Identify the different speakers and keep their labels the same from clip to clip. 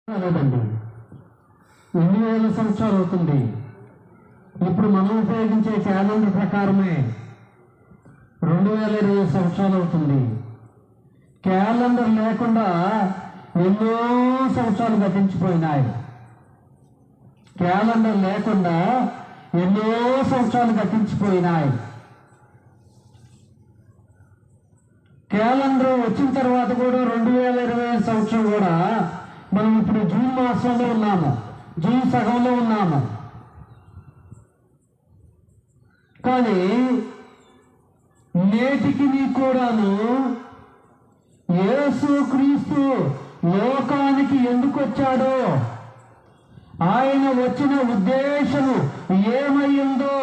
Speaker 1: లేదండి, 2000 సంవత్సరాలు అవుతుంది. ఇప్పుడు మనం ఉపయోగించే క్యాలెండర్ ప్రకారమే 2020 సంవత్సరాలు అవుతుంది. క్యాలెండర్ లేకుండా ఎన్నో సంవత్సరాలు గతించిపోయినాయి. క్యాలెండర్ లేకుండా ఎన్నో సంవత్సరాలు గతించిపోయినాయి. క్యాలెండర్ వచ్చిన తర్వాత కూడా 2020 సంవత్సరం కూడా మనం ఇప్పుడు జూన్ మాసంలో ఉన్నాము, జూన్ సగంలో ఉన్నాము. కానీ నేటికి కూడాను యేసుక్రీస్తు లోకానికి ఎందుకు వచ్చాడో, ఆయన వచ్చిన ఉద్దేశము ఏమైందో,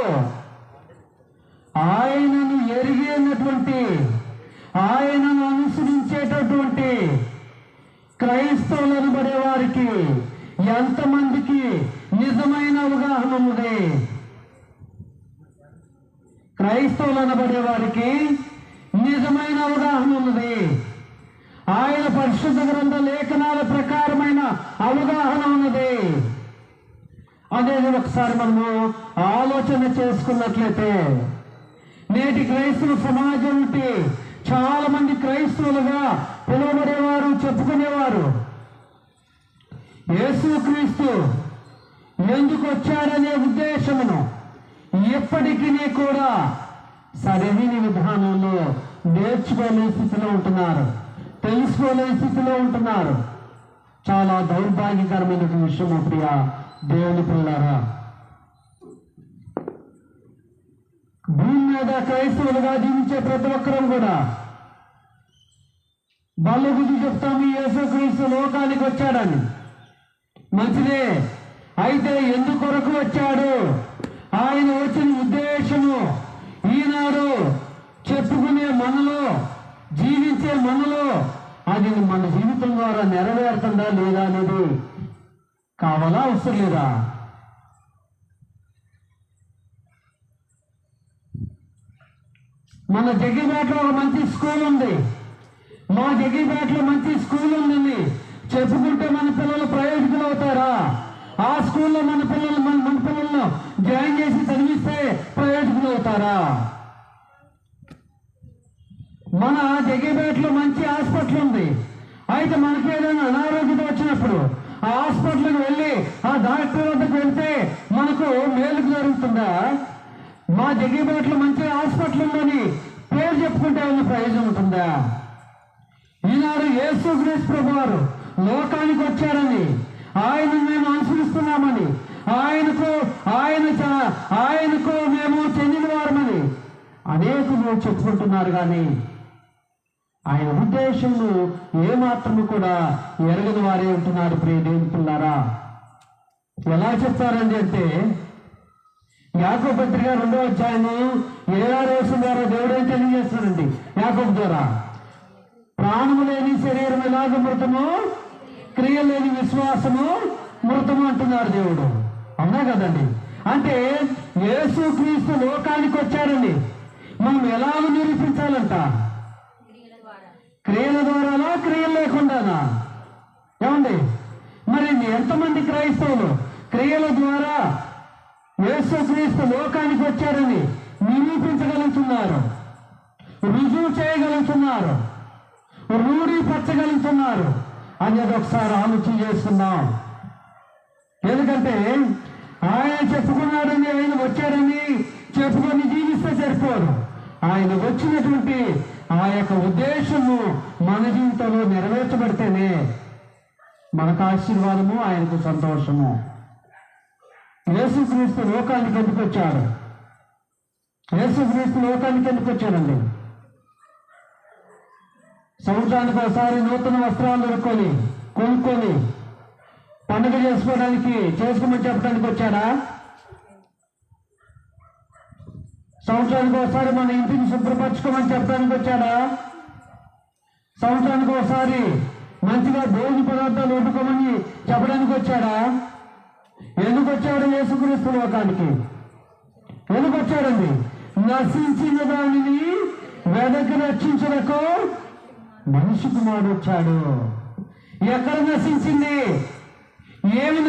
Speaker 1: ఆయనను ఎరిగినటువంటి, ఆయనను అనుసరించేటటువంటి క్రైస్తవులు అనబడే వారికి ఎంతమందికి నిజమైన అవగాహన ఉన్నది? క్రైస్తవులు అనబడే వారికి నిజమైన అవగాహన ఉన్నది. ఆయన పరిశుద్ధ గ్రంథ లేఖనాల ప్రకారమైన అవగాహన ఉన్నది అనేది ఒకసారి మనము ఆలోచన చేసుకున్నట్లయితే, నేటి క్రైస్తవ సమాజం నుండి చాలా మంది క్రైస్తవులుగా పిలువబడేవారు, చెప్పుకునేవారు యేసుక్రీస్తు ఎందుకు వచ్చాడనే ఉద్దేశమును ఎప్పటికీ కూడా సరైన విధానంలో నేర్చుకోలేని స్థితిలో ఉంటున్నారు, తెలుసుకోలేని స్థితిలో ఉంటున్నారు. చాలా దౌర్భాగ్యకరమైన విషయము ప్రియ దేవుని పిల్లారా. భూమి మీద క్రైస్తవులుగా జీవించే ప్రతి ఒక్కరం కూడా బల్ల గురించి చెప్తాము, యేసుక్రీస్తు లోకానికి వచ్చాడని. మంచిదే, అయితే ఎందుకొరకు వచ్చాడు, ఆయన వచ్చిన ఉద్దేశము ఈనాడు చెప్పుకునే మనలో, జీవించే మనలో అది మన జీవితం ద్వారా నెరవేరుతుందా లేదా అనేది కావాలా, అవసరం లేదా? మన జగ్గిపేటలో ఒక మంచి స్కూల్ ఉంది, మా జగ్గిపేటలో మంచి స్కూల్ ఉందని చెప్పుకుంటే మన పిల్లలు ప్రయోజకులు అవుతారా? ఆ స్కూల్లో మన పిల్లలను జాయిన్ చేసి చదివిస్తే ప్రయోజకులు అవుతారా? మన జగ్గిపేటలో మంచి హాస్పిటల్ ఉంది, అయితే మనకి ఏదైనా అనారోగ్యత వచ్చినప్పుడు ఆ హాస్పిటల్కి వెళ్ళి ఆ డాక్టర్ వద్దకు వెళ్తే మనకు మేలుకు జరుగుతుందా? మా జగ్గిపేటలో మంచి హాస్పిటల్ ఉందని పేరు చెప్పుకుంటే ఏమైనా ప్రయోజనం ఉంటుందా? ఈనాడు యేసుక్రీస్తు ప్రభువారు లోకానికి వచ్చారని, ఆయనను మేము అనుసరిస్తున్నామని, ఆయనకు మేము చెందిన వారమని అనేకులు చెప్పుకుంటున్నారు. కానీ ఆయన ఉద్దేశంను ఏమాత్రము కూడా ఎరగని వారే ఉంటున్నారు. ప్రియ దేవుని పిల్లారా, ఎలా చెప్తారండి అంటే, యాకోబు పత్రిక 2వ అధ్యాయము 7 ద్వారా దేవుడు ఏం తెలియజేస్తాడండి? యాకోబు ద్వారా, ప్రాణము లేని శరీరం ఎలాగ మృతము, క్రియ లేని విశ్వాసము మృతము అంటున్నారు దేవుడు. అవునా కదండి? అంటే యేసుక్రీస్తు లోకానికి వచ్చారని మనం ఎలాగ నిరూపించాలంట? క్రియల ద్వారానా, క్రియలు లేకుండానా? ఏమండి, మరి ఎంతమంది క్రైస్తవులు క్రియల ద్వారా యేసుక్రీస్తు లోకానికి వచ్చారని నిరూపించగలుగుతున్నారు, రుజువు చేయగలుగుతున్నారు, రూఢీపరచగలుగుతున్నారు అనేది ఒకసారి ఆలోచన చేసుకుందాం. ఎందుకంటే ఆయన చెప్పుకున్నాడని, ఆయన వచ్చాడని చెప్పుకొని జీవిస్తే సరిపోరు. ఆయన వచ్చినటువంటి ఆ యొక్క ఉద్దేశము మన జీవితంలో నెరవేర్చబడితేనే మనకు ఆశీర్వాదము, ఆయనకు సంతోషము. యేసుక్రీస్తు లోకానికి ఎందుకు వచ్చాడు? యేసుక్రీస్తు లోకానికి ఎందుకు వచ్చాడండి? సంవత్సరానికి ఒకసారి నూతన వస్త్రాలు కొనుక్కొని పండుగ చేసుకోమని చెప్పడానికి వచ్చాడా? సంవత్సరానికి ఒకసారి మన ఇంటిని శుభ్రపరచుకోమని చెప్పడానికి వచ్చాడా? సంవత్సరానికి ఒకసారి మంచిగా భోజన పదార్థాలు వండుకోమని చెప్పడానికి వచ్చాడా? ఎందుకు వచ్చాడు యేసుక్రీస్తు లోకానికి? ఎందుకు వచ్చాడండి? నశించిన దానిని వెనక్కి రక్షించడానికి మనిషి కుమారుడు వచ్చాడు. ఎక్కడ నశించింది?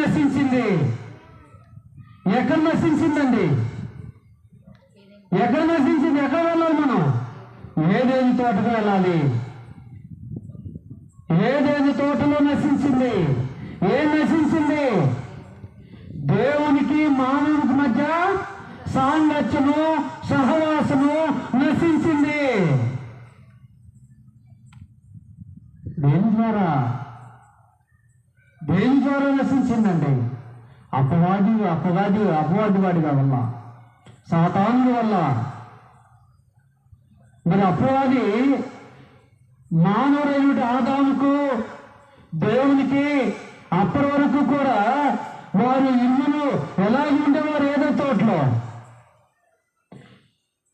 Speaker 1: నశించింది. ఎక్కడ నశించిందండి? ఎక్కడ నశించింది? ఎక్కడ వెళ్ళాలి మనం? ఏదేని తోటకు వెళ్ళాలి. ఏదేని తోటలో నశించింది. ఏం నశించింది? దేవునికి మానవునికి మధ్య సాంగత్యము, సహవాసము నశించింది. దేని ద్వారా? దేని ద్వారా నశించిందండి? అపవాది వాడిగా వల్ల, సాతానుడి వల్ల. మరి అపవాది మానవుడైన ఆదాముకు, దేవునికి అప్పటి వరకు కూడా వారు ఇల్లులు ఎలాగే ఉండేవారు? ఏదో తోటలో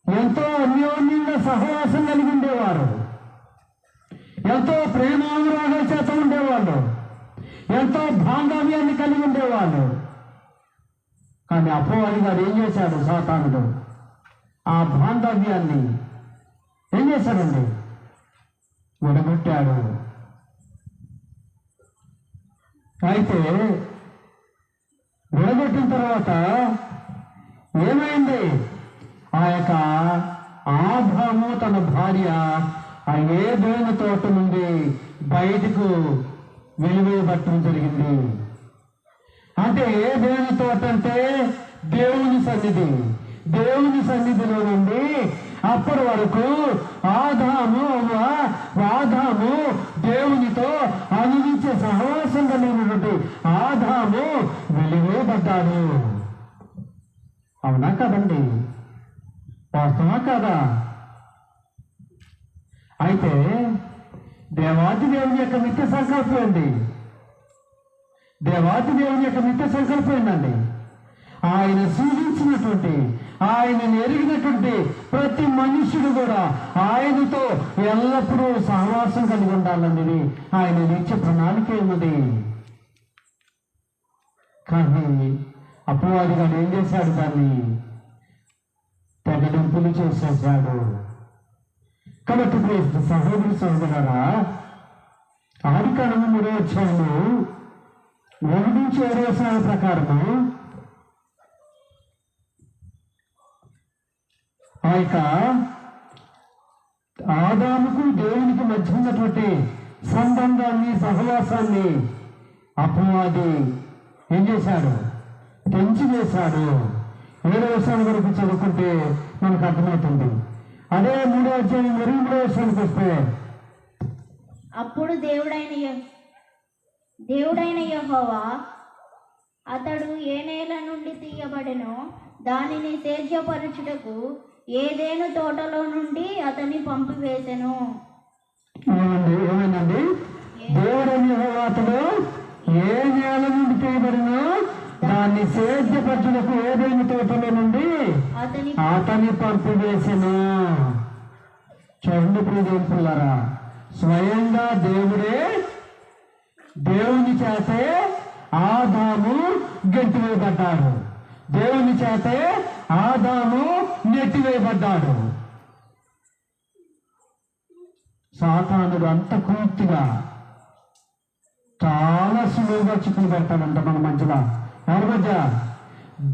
Speaker 1: ఎంతో అన్యోన్యంగా సహవాసం కలిగి ఉండేవారు, ఎంతో ప్రేమానురాగాల చేత ఉండేవాళ్ళు, ఎంతో బాంధవ్యాన్ని కలిగి ఉండేవాళ్ళు. కానీ అపవాది గారు ఏం చేశాడు? సాతానుడు ఆ బాంధవ్యాన్ని ఏం చేశాడండి? విడగొట్టాడు. అయితే విడగొట్టిన తర్వాత ఏమైంది? ఆ యొక్క ఆదాము తన భార్య ఆ ఏదైనా తోట నుండి బయటకు వెలివేయబట్టడం జరిగింది. అంటే ఏదైనా తోట అంటే దేవుని సన్నిధి. దేవుని సన్నిధిలో నుండి అప్పటి వరకు ఆదాము దేవునితో అనుభవించే సహవాసం కలిగినటువంటి ఆదాము వెలివేయబడ్డాడు. అవునా కదండి? వాస్తవా కాదా? అయితే దేవాది దేవుని యొక్క నిత్య సంకల్పం ఏంటి? దేవాది దేవుని యొక్క నిత్య సంకల్పం ఏంటండి? ఆయన సూచించినటువంటి, ఆయనను ఎరిగినటువంటి ప్రతి మనుష్యుడు కూడా ఆయనతో ఎల్లప్పుడూ సహవాసం కలిగి ఉండాలన్నది ఆయన నిత్య ప్రణాళిక ఉన్నది. కానీ అపవాది గారు ఏం చేశాడు? దాన్ని తెగడింపులు చేసేసాడు. కాబట్టి సహోదరి సహోదరులారా, ఆదికాండము 3వ అధ్యాయము 1-7 ప్రకారము ఆ యొక్క ఆదాముకు దేవునికి మధ్య ఉన్నటువంటి సంబంధాన్ని, సహవాసాన్ని అపవాది ఏం చేశాడు? తెంచివేశాడు. 7వ వచనం వరకు చదువుకుంటే మనకు అర్థమవుతుంది. అదే 3వ అధ్యాయం 3వ వచనానికి వస్తే,
Speaker 2: అప్పుడు దేవుడైన యెహోవా అతడు ఏ నేల నుండి తీయబడెనో దానిని సేద్యపరచుటకు ఏదేను తోటలో నుండి అతన్ని పంపివేసెను.
Speaker 1: ఏమైందండి? దేవుడైన యెహోవా అతడు ఏ నేల నుండి తీయబడినో దాన్ని సేద్యపరచుటకు ఏదేని తోటలో నుండి అతని పంపివేసెను. చూడండి ప్రియదేవులారా, స్వయంగా దేవుని చేతే ఆదాము గెంటివేయబడ్డాడు. దేవుని చేతే ఆదాము నెట్టివేయబడ్డాడు. సాతానుడు అంత పూర్తిగా చాలా సులువుగా చిక్కులు పెడతాడంట మన మధ్యలో. ఎవరి మధ్య?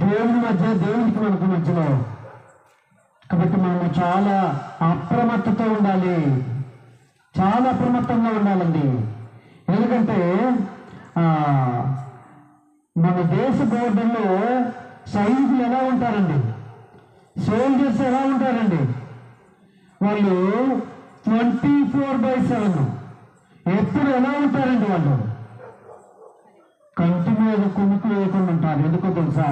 Speaker 1: దేవుని మధ్య, దేవునికి మనకు మధ్యలో. కాబట్టి మనం చాలా అప్రమత్తతో ఉండాలి, చాలా అప్రమత్తంగా ఉండాలండి. ఎందుకంటే మన దేశ బోర్డర్లో సైనికులు ఎలా ఉంటారండి? సోల్జర్స్ ఎలా ఉంటారండి? వాళ్ళు 24/7 ఎప్పుడు ఎలా ఉంటారండి? వాళ్ళు కంటి మీద కునుకు వేయకుండా ఉంటారు. ఎందుకో తెలుసా?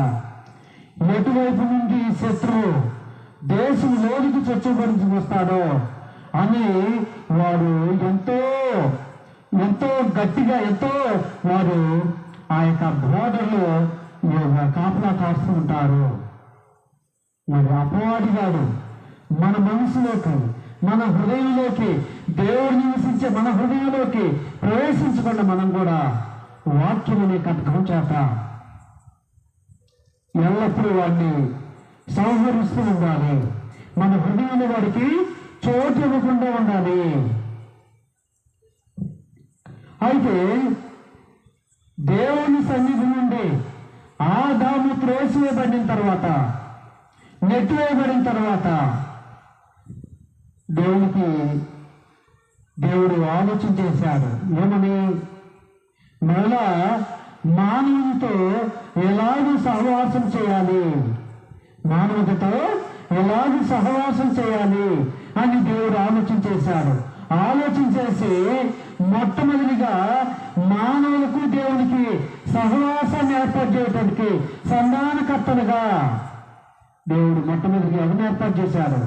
Speaker 1: ఎటువైపు నుండి శత్రువు దేశం లోనికి చొచ్చుబడి వస్తాడో అని వారు ఎంతో గట్టిగా, వారు ఆ యొక్క బోర్డర్లో కాపలా కాస్తూ ఉంటారు. మరి అపవాది గారు మన మనసులోకి, మన హృదయంలోకి, దేవుడు నివసించే మన హృదయంలోకి ప్రవేశించకుండా మనం కూడా వాక్యం అనే కథకం చేత ఎల్లప్పుడూ వాడిని సంహరిస్తూ ఉండాలి. మన హృదయంలో వాడికి చోటు ఇవ్వకుండా ఉండాలి. అయితే దేవుని సన్నిధి నుండి ఆదాము త్రోసివేయబడిన తర్వాత, నెట్టివేయబడిన తర్వాత దేవుడు ఆలోచన చేశాడు. ఏమని? మళ్ళా మానవునితో ఎలాగూ సహవాసం చేయాలి, మానవుడితో ఎలాగూ సహవాసం చేయాలి అని దేవుడు ఆలోచన చేశాడు. ఆలోచన చేసి మొట్టమొదటిగా మానవులకు దేవునికి సహవాసాన్ని ఏర్పాటు చేయడానికి సంధానకర్తలుగా దేవుడు మొట్టమొదటిగా ఎవరిని ఏర్పాటు చేశాడు?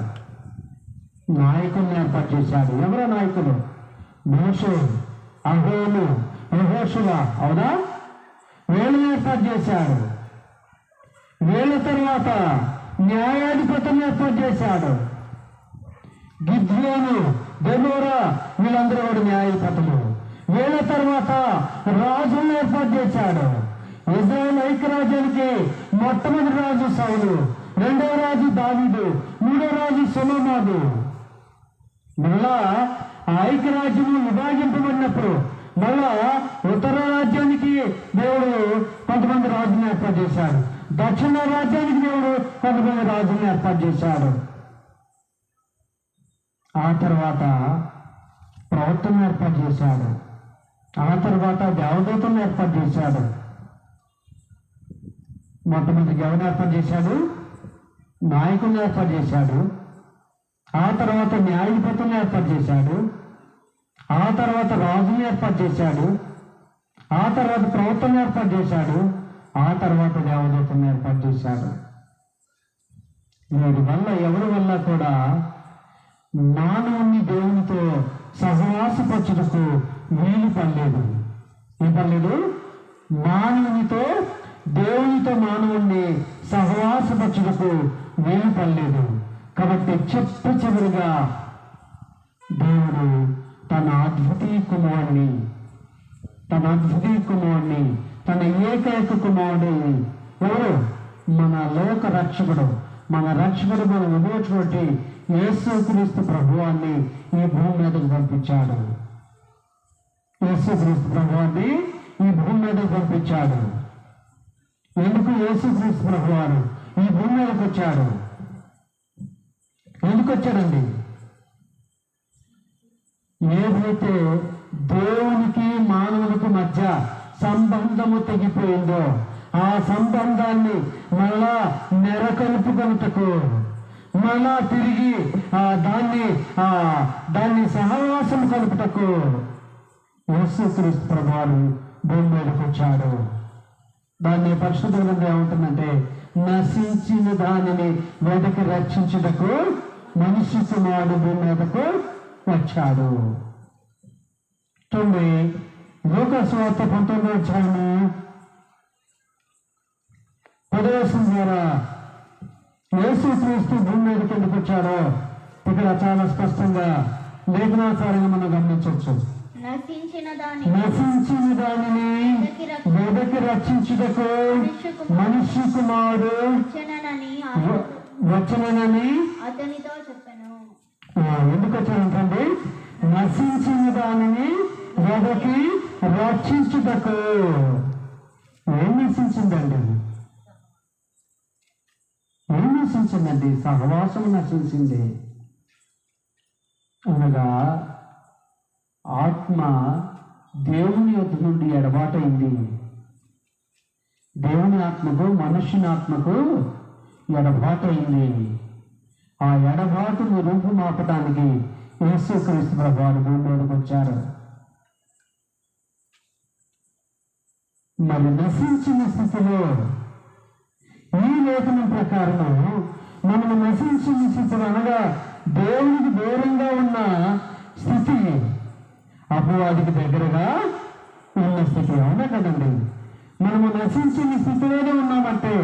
Speaker 1: నాయకుల్ని ఏర్పాటు చేశాడు. ఎవరో నాయకులు? మోషే, అహరోను, యెహోషువ, అవునా? వీళ్ళని ఏర్పాటు చేశాడు. వీళ్ళ తర్వాత న్యాయాధిపతులను ఏర్పాటు చేశాడు. గిద్యోను, దెబోరా, వీళ్ళందరూ కూడా న్యాయాధిపతులు. వీళ్ళ తర్వాత రాజులను ఏర్పాటు చేశాడు. ఇశ్రాయేలు ఐక్యరాజ్యానికి మొట్టమొదటి రాజు సౌలు, రెండవ రాజు దావీదు, మూడవ రాజు సొలొమోను. మళ్ళా ఐక్యరాజ్యము విభాగింపబడినప్పుడు మళ్ళా ఉత్తర రాజ్యానికి దేవుడు కొంతమంది రాజులను ఏర్పాటు చేశాడు. దక్షిణ రాజ్యానికి దేవుడు కొంతమంది రాజులను ఏర్పాటు చేశాడు. ఆ తర్వాత ప్రవక్తలను ఏర్పాటు చేశాడు. ఆ తర్వాత దేవదూతలను ఏర్పాటు చేశాడు. మొట్టమొదటి ఎవరిని ఏర్పాటు చేశాడు? నాయకులను ఏర్పాటు చేశాడు. ఆ తర్వాత న్యాయాధిపతులను ఏర్పాటు చేశాడు. ఆ తర్వాత రాజుని ఏర్పాటు చేశాడు. ఆ తర్వాత ప్రవక్తలను ఏర్పాటు చేశాడు. ఆ తర్వాత దేవదూతలను ఏర్పాటు చేశాడు. వీరి వల్ల ఎవరి వల్ల కూడా మానవుని దేవునితో సహవాసపరచుటకు వీలు పడలేదు. ఏం పడలేదు? మానవునితో దేవునితో మానవుణ్ణి సహవాసపరచుటకు వీలు పడలేదు. కాబట్టి చివరిగా దేవుడు తన అద్భుతీయ కుమారుని తన ఏకైక కుమారుడిని, ఎవరు? మన లోక రక్షకుడు, మన విమోచకుడు యేసుక్రీస్తు ప్రభువాన్ని ఈ భూమి మీదకు పంపించాడు. యేసుక్రీస్తు ప్రభువాన్ని ఈ భూమి మీదకు పంపించాడు. ఎందుకు యేసుక్రీస్తు ప్రభువారు ఈ భూమి మీదకి వచ్చాడు? ఎందుకు వచ్చాడండి? ఏదైతే దేవునికి మానవులకు మధ్య సంబంధము తెగిపోయిందో ఆ సంబంధాన్ని మళ్ళా నెరకలుపుకొనుటకు, మళ్ళా తిరిగి దాన్ని సహవాసం కలుపుటకు యేసుక్రీస్తు ప్రభువారు భూమి మీదకి వచ్చాడు. దాన్ని పరిశుద్ధ గ్రంథం ఏమంటుందంటే, నశించిన దానిని వెదకి రక్షించుటకు మనిషి కుమారుడు భూమి మీదకు వచ్చాడు. లూకాసు వార్త 19వ అధ్యాయము 10వ వచనం ద్వారా యేసుక్రీస్తు భూమి మీదకి ఎందుకు వచ్చాడో ఇక్కడ చాలా స్పష్టంగా లేఖనానుసారంగా మనం గమనించవచ్చు. నశించిన దానిని వెదకి రక్షించుటకు మనిషి కుమారుడు వచ్చనని
Speaker 2: అతనితో చెప్పాను.
Speaker 1: ఎందుకు వచ్చానంటే, నశించిన దానిని వెదకి రక్షించుటకు. ఏం నశించిందండి? సహవాసం నశించింది. అనగా ఆత్మ దేవుని యొద్ద నుండి ఎడబాటైంది. దేవుని ఆత్మకు మనుష్యుని ఆత్మకు ఎడబాటైంది. ఆ ఎడబాటును రూపుమాపటానికి యేసుక్రీస్తు ప్రభువారు భూమి మీదకి వచ్చారు. మరి నశించిన స్థితిలో ఈ లేఖనం ప్రకారం మనము నశించిన స్థితిలో, అనగా దేవునికి దూరంగా ఉన్న స్థితి, అపవాదికి దగ్గరగా ఉన్న స్థితి. అవునా కదండి? మనము నశించిన స్థితిలోనే ఉన్నామంటే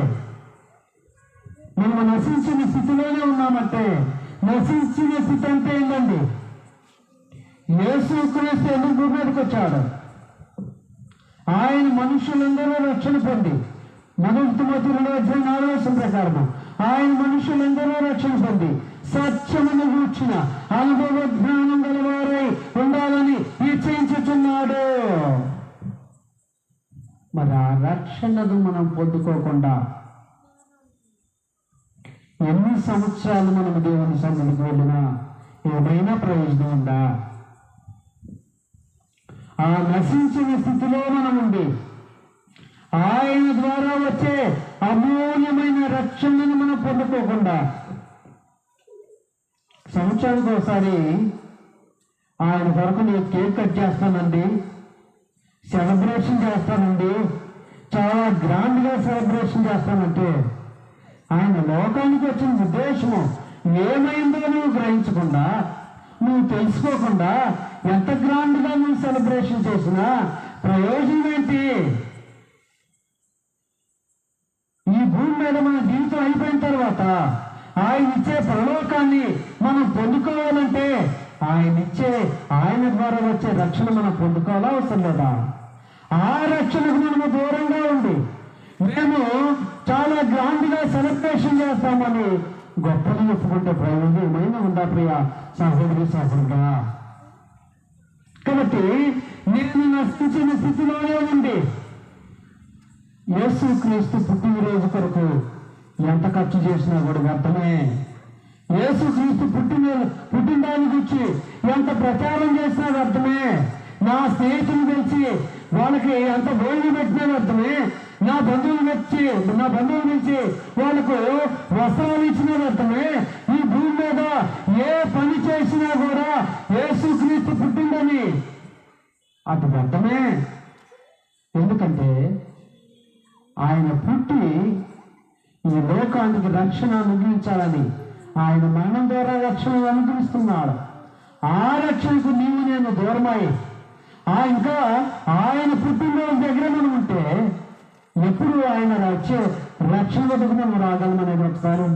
Speaker 1: నశించిన స్థితి అంటే ఏంటండి? యేసుక్రీస్తు ఎందుకు భూమి మీదకి వచ్చాడు? ఆయన మనుషులందరూ రక్షణ పొంది, 1 తిమోతి 2:4 ప్రకారం ఆయన మనుషులందరూ రక్షణ పొంది సత్యమును గూర్చిన అనుభవ జ్ఞానం గలవారై ఉండాలని నిశ్చయించుచున్నాడు. మరి ఆ రక్షణను మనం పొందుకోకుండా ఎన్ని సంవత్సరాలు మనం దేవుని సన్నిధికి వెళ్ళినా ఏమైనా ప్రయోజనం ఉందా? ఆ నశించిన స్థితిలో మనం ఉండి ఆయన ద్వారా వచ్చే అమూల్యమైన రక్షణను మనం పొందుకోకుండా సంవత్సరానికి ఒకసారి ఆయన కొరకు నేను కేక్ కట్ చేస్తానండి, సెలబ్రేషన్ చేస్తానండి, చాలా గ్రాండ్గా సెలబ్రేషన్ చేస్తానంటే ఆయన లోకానికి వచ్చిన ఉద్దేశము ఏమైందో నువ్వు గ్రహించకుండా, నువ్వు తెలుసుకోకుండా ఎంత గ్రాండ్గా నువ్వు సెలబ్రేషన్ చేసినా ప్రయోజనం ఏంటి? ఈ భూమి మీద మన జీవితం అయిపోయిన తర్వాత ఆయన ఇచ్చే పరలోకాన్ని మనం పొందుకోవాలంటే ఆయన ద్వారా వచ్చే రక్షణ మనం పొందుకోవాలా అవసరం లేదా? ఆ రక్షణకు మనము దూరంగా ఉండి మేము చాలా గ్రాండ్గా సెలబ్రేషన్ చేస్తామని గొప్పలు చెప్పుకుంటే ప్రయోజనం ఏమైనా ఉందా ప్రియ సహోదరి సహోదరుడా? కాబట్టి నేను నశించిన స్థితిలోనే ఉండి యేసుక్రీస్తు పుట్టినరోజు కొరకు ఎంత ఖర్చు చేసినా కూడా వ్యర్థమే. యేసుక్రీస్తు పుట్టిన దాని గురించి ఎంత ప్రచారం చేసినా వ్యర్థమే. నా స్నేహితులు తెలిసి వాళ్ళకి ఎంత భోజనం పెట్టినా వ్యర్థమే. నా బంధువులు పిలిచి వాళ్ళకు వస్త్రాలు ఇచ్చిన వ్యర్థమే. ఈ భూమి మీద ఏ పని చేసినా కూడా యేసుక్రీస్తు పుట్టిందని అది వ్యర్థమే. ఎందుకంటే ఆయన పుట్టి ఈ లోకానికి రక్షణ అనుగ్రహించాలని ఆయన మరణం ద్వారా రక్షణ అనుగ్రహిస్తున్నాడు. ఆ రక్షణకు నీవు నేను దూరమై ఇంకా ఆయన పుట్టినరోజు దగ్గర మనం ఉంటే ఎప్పుడు ఆయన రక్షణ వద్దకు మనం రాగలమనేది ఒకసారి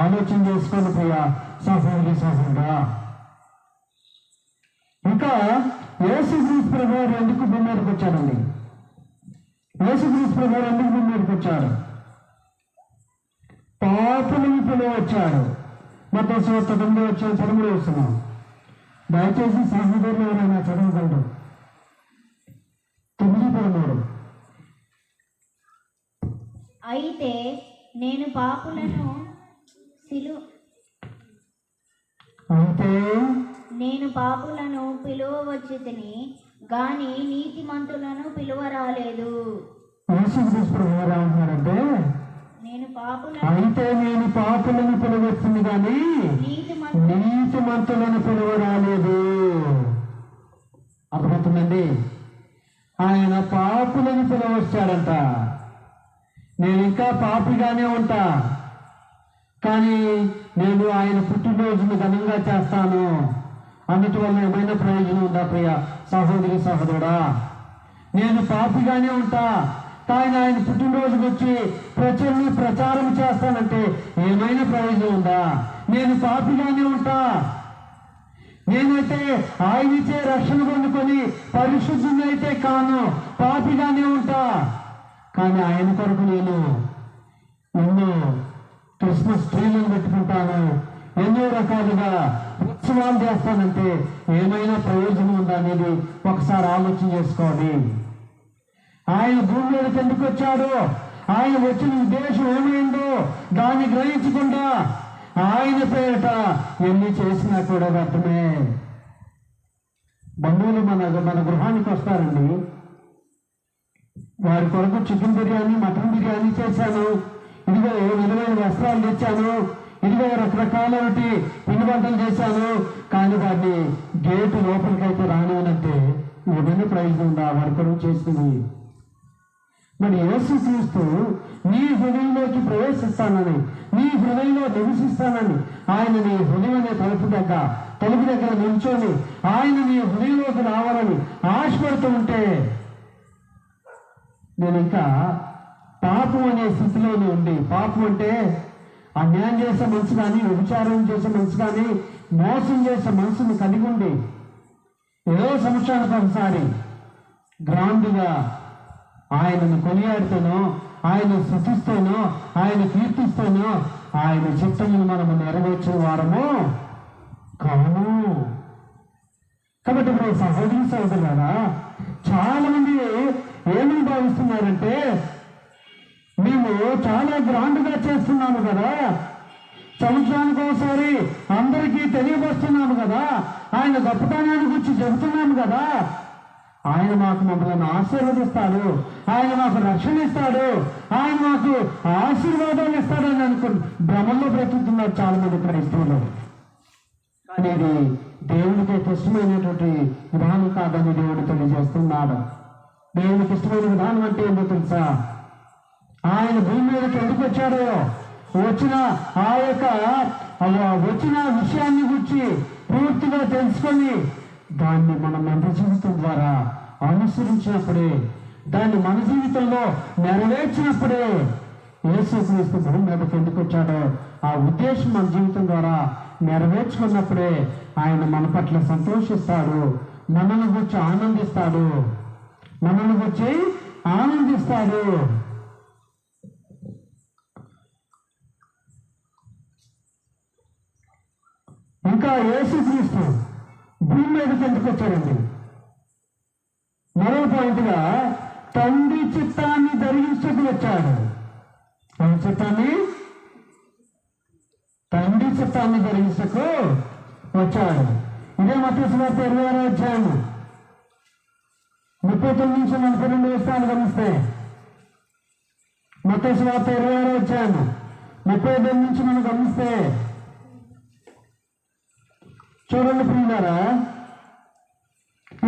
Speaker 1: ఆలోచన చేసుకోండి ప్రియ సహోదరి సహోదరుడా. ఇంకా యేసుక్రీస్తు ప్రభువు ఎందుకు భూమి మీదకి వచ్చాడండి? యేసుక్రీస్తు ప్రభువు ఎందుకు భూమి మీదకి వచ్చాడు? పాపులను పిలువచ్చాడు. మత్తయి సువార్త 9:13 దయచేసి సహోదరులు ఎవరైనా చదవగలరు. 9:13
Speaker 2: అయితే నేను పాపులను పిలువవచ్చితిని గాని నీతిమంతులను పిలువరాలేదు.
Speaker 1: యేసుక్రీస్తు ప్రభువు ఏమంటున్నాడంటే అయితే నేను పాపులను పిలవచ్చింది కానీ నీతిమంతులను పిలువరాలేదు. అర్థమవుతుందండి? ఆయన పాపులను పిలవచ్చాడంట. నేను ఇంకా పాపిగానే ఉంటా, కానీ నేను ఆయన పుట్టినరోజును ఘనంగా చేస్తాను అన్నిటి వల్ల ఏమైనా ప్రయోజనం ఉందా ప్రియ సహోదరి సహోదరుడా? నేను పాపిగానే ఉంటా, కానీ ఆయన పుట్టినరోజుకి వచ్చి ప్రజల్ని ప్రచారం చేస్తానంటే ఏమైనా ప్రయోజనం ఉందా? నేను పాపిగానే ఉంటా, నేనైతే ఆయన ఇచ్చే రక్షణ పొందుకొని పరిశుద్ధుని అయితే కాను, పాపిగానే ఉంటా. కానీ ఆయన కొరకు నేను ఎన్నో క్రిస్మస్ ట్రీలను పెట్టుకుంటాను, ఎన్నో రకాలుగా ఉత్సవాలు చేస్తానంటే ఏమైనా ప్రయోజనం ఉందా అనేది ఒకసారి ఆలోచన చేసుకోండి. ఆయన భూమి మీదకి ఎందుకు వచ్చాడో, ఆయన వచ్చిన ఉద్దేశం ఏమైందో దాన్ని గ్రహించకుండా ఆయన పేరిట ఎన్ని చేసినా కూడా వ్యర్థమే. బంధువులు మన గృహానికి వస్తారండి, వారి కొరకు చికెన్ బిర్యానీ మటన్ బిర్యానీ చేశాను, ఇదిగో విలువైన వస్త్రాలు తెచ్చాను, ఇదిగో రకరకాల పిండి వంటలు చేశాను, కానీ వారిని గేటు లోపలికైతే రానివనంటే ఏమైనా ప్రయోజనం ఉందా వారి కొరకు చేసింది? మరి యేసుక్రీస్తు నీ హృదయంలోకి ప్రవేశిస్తానని, నీ హృదయంలో నివసిస్తానని ఆయన నీ హృదయం అనే తలుపు దగ్గర నిల్చొని ఆయన నీ హృదయంలోకి రావాలని ఆశపడుతూ ఉంటే నేను ఇంకా పాపం అనే స్థితిలోనే ఉండి, పాపం అంటే అన్యాయం చేసే మనసు కానీ, వ్యభిచారం చేసే మనసు కానీ, మోసం చేసే మనసుని కలిగి ఉండి ఏదో సంవత్సరానికి ఒకసారి గ్రాండ్గా ఆయనను కొనియాడుతానో, ఆయన స్తుతిస్తానో, ఆయన కీర్తిస్తానో ఆయన చిత్తమును మనము నెరవేర్చిన వారము కాము. కాబట్టి ఇప్పుడు సహోదరి సహోదరులారా, చాలా మంది ఏమని భావిస్తున్నారంటే, మేము చాలా గ్రాండ్గా చేస్తున్నాము కదా, సంవత్సరానికి ఒకసారి అందరికీ తెలియపరుస్తున్నాము కదా, ఆయన గొప్పతనాన్ని గురించి చెబుతున్నాము కదా, ఆయన మాకు మమ్మల్ని ఆశీర్వదిస్తాడు, ఆయన మాకు రక్షణ ఇస్తాడు, ఆయన మాకు ఆశీర్వాదాలు ఇస్తాడని అనుకుని భ్రమంలో బ్రతుకుతున్నారు చాలా మంది క్రైస్తవులు. కానీ ఇది దేవునికి ఇష్టమైనటువంటి విధానం కాదని దేవుడు తెలియజేస్తున్నాడు. దేవునికి ఇష్టమైన విధానం అంటే ఏంటో తెలుసా? ఆయన భూమి మీదకి ఎందుకు వచ్చాడో, వచ్చిన విషయాన్ని గురించి పూర్తిగా తెలుసుకొని దాన్ని మన మన జీవితం ద్వారా అనుసరించినప్పుడే, దాన్ని మన జీవితంలో నెరవేర్చినప్పుడే యేసుక్రీస్తు భూమి మీదకి ఎందుకు వచ్చాడో ఆ ఉద్దేశం మన జీవితం ద్వారా నెరవేర్చుకున్నప్పుడే ఆయన మన పట్ల సంతోషిస్తాడు, మనల్ని గురించి ఆనందిస్తాడు. ఇంకా యేసుక్రీస్తు భూమి మీదకి ఎందుకు వచ్చాడండి? మరో పాయింట్గా తండ్రి చిత్తాన్ని ధరించకు వచ్చాడు. తండ్రి చిత్తాన్ని ధరించకు వచ్చాడు. ఇదే మత్తయి సువార్త 26వ అధ్యాయం 39 నుంచి 42 వచనాలు గమనిస్తే, మత్తయి సువార్త 26వ అధ్యాయం 39 నుంచి మనం గమనిస్తే, చూడండి ప్రియులారా,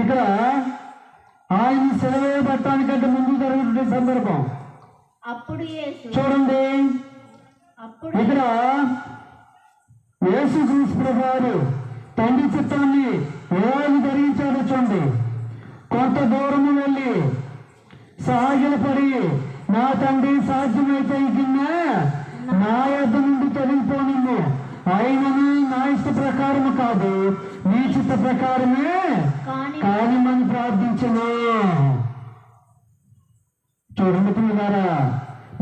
Speaker 1: ఇక్కడ ఆయన సెలవేయబట్టడానికంటే ముందు జరిగిన సందర్భం చూడండి. ఇక్కడ యేసుక్రీస్తు వారు తండ్రి చిత్తాన్ని ఎలా ధరించారో చూడండి. కొంత దూరము వెళ్ళి సాగిలపడి, నా తండ్రి సాధ్యమైతే ఈ గిన్నె నా యొద్ద నుండి తొలగిపోనిమ్ము, అయినను నా ఇష్ట ప్రకారము కాదు, నీ చిత్త ప్రకారమే కానీ మనం ప్రార్థించను. చూడండి పిల్లలారా,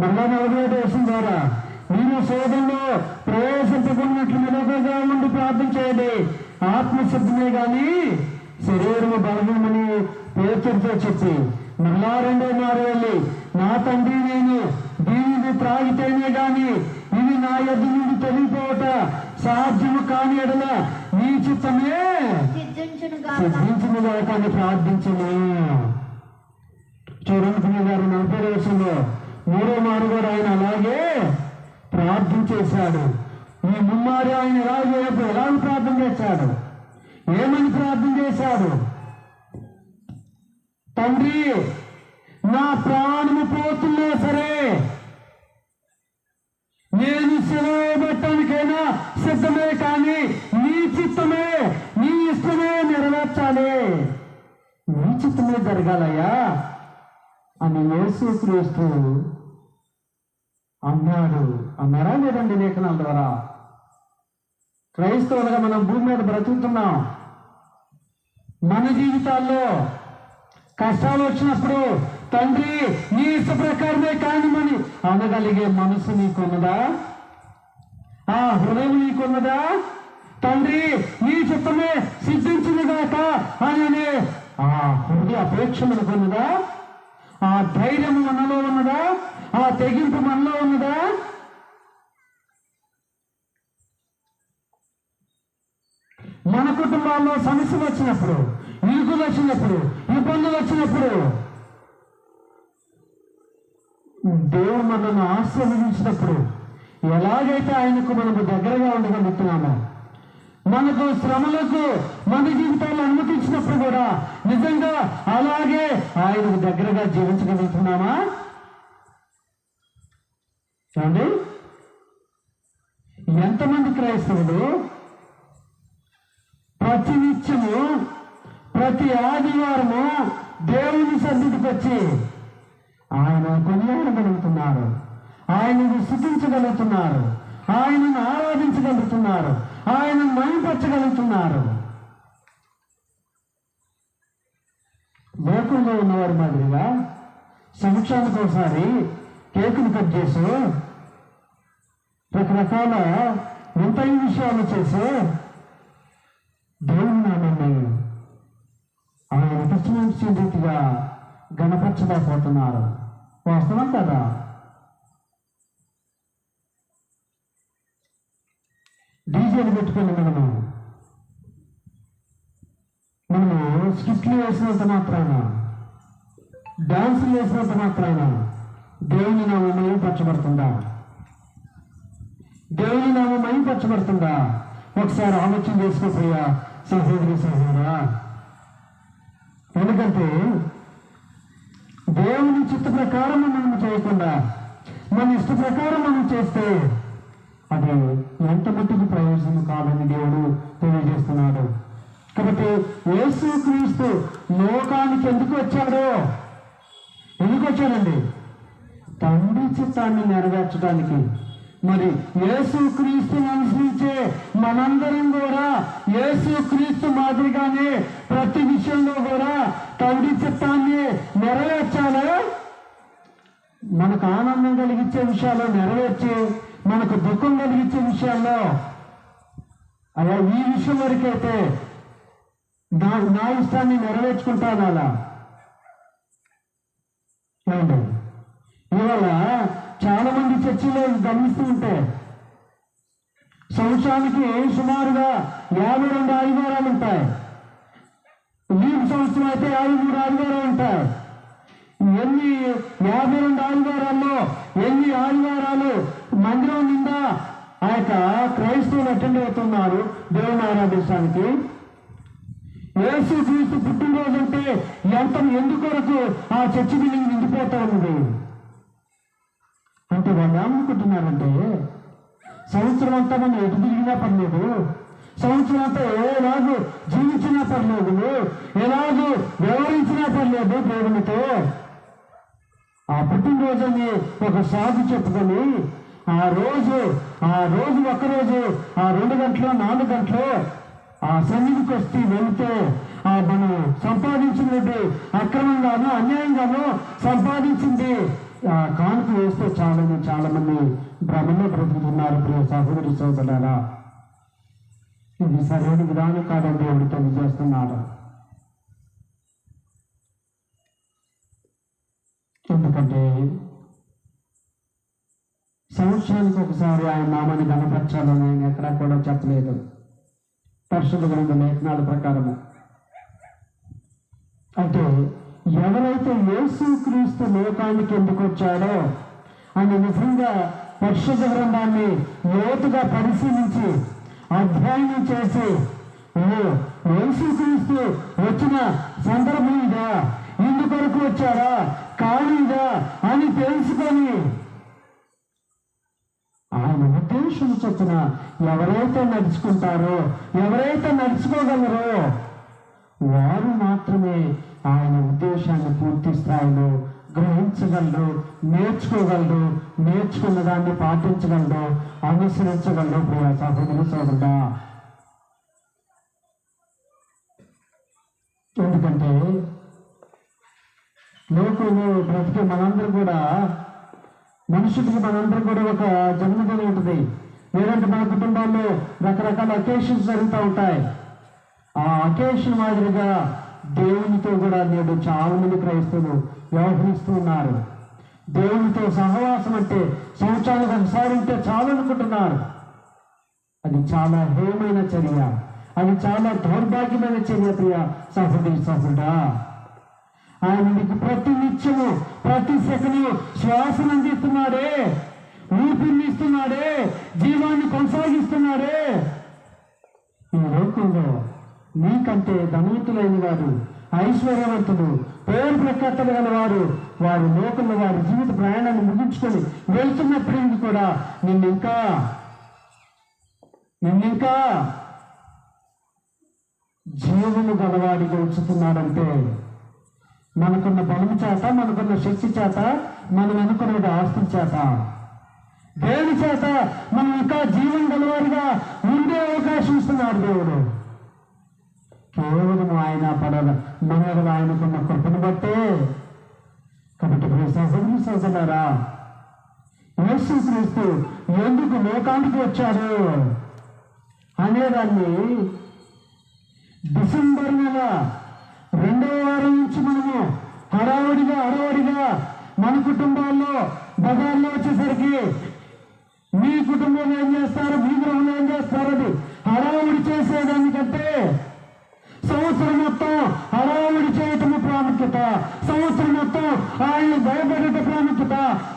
Speaker 1: మళ్ళా 40వ దేశం ద్వారా మీరు శోధనలో ప్రవేశించకున్నట్లు నిలకడగా ఉండి ప్రార్థన చేయండి. ఆత్మశుద్ధమే గాని శరీరము బలమని పేతురుతో చెప్పి మళ్ళా 2వ మారు వెళ్ళి, నా తండ్రి నేను దీనిని త్రాగితేనే గాని ఇది నా యొద్ద నుండి తొలగిపోవట సాధ్యము కాని ఎడల నీ చిత్తమే సిద్ధించునుగా కానీ ప్రార్థించను. చూడండి గారు 40వ వచనంలో 3వ మారు కూడా ఆయన అలాగే ప్రార్థన చేశాడు. ఈ ముమ్మారు ఆయన ఎలా ప్రార్థన చేశాడు? ఏమని ప్రార్థన చేశాడు? తండ్రి, నా ప్రాణము పోతున్నా సరే నేను సెలవుబట్టడానికైనా సిద్ధమే, కానీ నీ చిత్తమే, నీ ఇష్టమే నెరవేర్చాలి, నీ చిత్తమే జరగాలయ్యా అని యేసుక్రీస్తు అన్నారా లేదండి? లేఖనాల ద్వారా క్రైస్తవులుగా మనం భూమి మీద బ్రతుకుతున్నాం. మన జీవితాల్లో కష్టాలు వచ్చినప్పుడు తండ్రి నీ ఇష్ట ప్రకారమే కానిమని అనగలిగే మనసు నీకున్నదా? ఆ హృదయం నీకున్నదా? తండ్రి నీ చిత్తమే సిద్ధించునుగాక అనే ఆ హృదయ అపేక్ష మనకున్నదా? ఆ ధైర్యం మనలో ఉన్నదా? ఆ తెగింపు మనలో ఉన్నదా? మన కుటుంబాల్లో సమస్యలు వచ్చినప్పుడు, ఇరుకులు వచ్చినప్పుడు, ఇబ్బందులు వచ్చినప్పుడు దేవుడు మనల్ని ఆశీర్వదించినప్పుడు ఎలాగైతే ఆయనకు మనకు దగ్గరగా ఉండగలుగుతున్నామో, మనకు శ్రమలకు మన జీవితాల్లో అనుమతించినప్పుడు కూడా నిజంగా అలాగే ఆయనకు దగ్గరగా జీవించగలుగుతున్నామా? చూడండి, ఎంతమంది క్రైస్తవులు ప్రతి నిత్యము ప్రతి ఆదివారము దేవుని సన్నిధికి వచ్చి ఆయన కొనియాడగలుగుతున్నారు, ఆయనను స్తుతించగలుగుతున్నారు, ఆయనను ఆరాధించగలుగుతున్నారు, ఆయనను మహిమపరచగలుగుతున్నారు. లోకంలో ఉన్నవారి మాదిరిగా సంవత్సరానికి ఒకసారి కేకును కట్ చేసి రకరకాల వింతైన విషయాలు చేసి దేవుని నామాన్ని ఆయన ఇష్టమైన రీతిగా గణపరచలేకపోతున్నారు. వాస్తవం కదా? డీజేలు పెట్టుకుని మనము స్కిట్లు వేసినంత మాత్రాన, డాన్సులు వేసినంత మాత్రాన దేవుని నామం మహిమపరచబడుతుందా? దేవుని నామం మహిమపరచబడుతుందా? ఒకసారి ఆలోచన చేసుకోపోయా సహోదరి సహోదరా. ఎందుకంటే దేవుని చిత్త ప్రకారం మనం చేయకుండా మన ఇష్ట ప్రకారం మనం చేస్తే అది ఎంత మట్టుకు ప్రయోజనం కాదని దేవుడు తెలియజేస్తున్నాడు. కాబట్టి యేసుక్రీస్తు లోకానికి ఎందుకు వచ్చాడో? ఎందుకు వచ్చాడండి? తండ్రి చిత్తాన్ని నెరవేర్చడానికి. మరి యేసుక్రీస్తుని అనుసరించే మనందరం కూడా యేసుక్రీస్తు మాదిరిగానే ప్రతి విషయంలో కూడా తండ్రి చిత్తాన్ని నెరవేర్చాలి. మనకు ఆనందం కలిగించే విషయాల్లో నెరవేర్చి, మనకు దుఃఖం కలిగించే విషయాల్లో అలా ఈ విషయం వరకైతే నా ఇష్టాన్ని నెరవేర్చుకుంటాను. అలా ఏమండి? ఇవాళ చాలా మంది చర్చిలో గమనిస్తూ ఉంటే సంవత్సరానికి సుమారుగా 52 ఆదివారాలు ఉంటాయి. లీవ్ సంవత్సరం అయితే 53 ఆదివారాలు ఉంటాయి. ఎన్ని 52 ఆదివారాల్లో ఎన్ని ఆదివారాలు మందిరం నిండా ఆ యొక్క క్రైస్తవులు అటెండ్ అవుతున్నారు దేవుని ఆరాధించడానికి. యేసుక్రీస్తు పుట్టినరోజు అంటే ఎందుకొరకు ఆ చర్చి బిల్డింగ్ నిండిపోతా ఉన్నది అంటే వాళ్ళు ఏమనుకుంటున్నారంటే సంవత్సరం అంతా మనం ఎటు తిరిగినా పర్లేదు, సంవత్సరం అంతా ఎలాగూ జీవించినా పర్లేదు, ఎలాగూ వ్యవహరించినా పర్లేదు దేవునితో. ఆ పుట్టినరోజుని ఒక సాగు చెప్పుకొని ఆ రోజు ఒక్కరోజు ఆ 2 గంటలు 4 గంటలు ఆ సన్నిధికి వస్తే వెళితే ఆ మనం సంపాదించినట్టు అక్రమంగానో అన్యాయంగానో సంపాదించింది కానుక వేస్తే చాలా మంది భ్రమలో బ్రతుకుతున్నారు. ప్రియ సహోదరి సోదరులారా, ఇది సరైన విధానం కాదని దేవుడు తెలియజేస్తున్నారు. ఎందుకంటే సంవత్సరానికి ఒకసారి ఆయన నామాన్ని గణపరచాలని ఆయన ఎక్కడా కూడా చెప్పలేదు పరిశుద్ధ గ్రంథ లేఖనాల ప్రకారము. అంటే ఎవరైతే యేసుక్రీస్తు లోకానికి ఎందుకు వచ్చాడో అని నిజంగా పరిశుద్ధ గ్రంథాన్ని లోతుగా పరిశీలించి అధ్యయనం చేసి యేసుక్రీస్తు వచ్చిన సందర్భం ఇదా, ఇందుకొరకు వచ్చారా, కాళీదా అని తెలుసుకొని ఆయన ఉద్దేశం చొప్పున ఎవరైతే నడుచుకుంటారో, ఎవరైతే నడుచుకోగలరో వారు మాత్రమే ఆయన ఉద్దేశాన్ని పూర్తి స్థాయిలో గ్రహించగలరు, నేర్చుకోగలరు, నేర్చుకున్న దాన్ని పాటించగలరు, అనుసరించగలరు. ప్రియ సహోదరి సోదరుడా, ఎందుకంటే లోకంలో బ్రతికే మనందరూ కూడా మనుషులకి ఒక జన్మదినం ఉంటుంది. లేదంటే మన కుటుంబాల్లో రకరకాల అకేషన్స్ జరుగుతూ ఉంటాయి. ఆ అకేషన్ మాదిరిగా దేవునితో కూడా నేడు చాలా మంది క్రైస్తవులు వ్యవహరిస్తూ ఉన్నారు. దేవునితో సహవాసం అంటే సంవత్సరానికి ఒకసారి ఉంటే చాలు అనుకుంటున్నారు. అది చాలా హేయమైన చర్య, అది చాలా దౌర్భాగ్యమైన చర్య. ప్రియ సహోదరి సహోదరుడా, ఆయన మీకు ప్రతి నిత్యము ప్రతి సెకను శ్వాసను అందిస్తున్నాడే, ఊపిరిని ఇస్తున్నాడే, జీవాన్ని కొనసాగిస్తున్నాడే. ఈ లోకంలో నీకంటే ధనవంతులైన వారు, ఐశ్వర్యవంతులు, పేరు ప్రఖ్యాతలు గల వారు లోకంలో వారి జీవిత ప్రయాణాన్ని ముగించుకొని వెళ్తున్నప్పటికీ కూడా నిన్నింకా జీవము గలవాడిగా ఉంచుతున్నాడంటే మనకున్న బలము చేత, మనకున్న శక్తి చేత, మనం అనుకున్న ఆస్తుల చేత, దేని చేత మనం ఇంకా జీవం గలవారిగా ఉండే అవకాశం ఇస్తున్నాడు దేవుడు. కేవలం ఆయన మన ఆయనకున్న కృపను బట్టే. కాబట్టి సహోదరి సహోదరులారా, యేసుక్రీస్తు ఎందుకు లోకానికి వచ్చాడు అనేదాన్ని డిసెంబర్ నెల 2వ వారం నుంచి మనము హడావుడిగా మన కుటుంబాల్లో బజార్లో వచ్చేసరికి మీ కుటుంబంలో ఏం చేస్తారు, మీ గృహంలో ఏం చేస్తారని హడావుడి చేసేదానికంటే సంవత్సరం మొత్తం హడావుడి చేయటము ప్రాముఖ్యత, సంవత్సరం మొత్తం ఆయన భయపడట ప్రాముఖ్యత,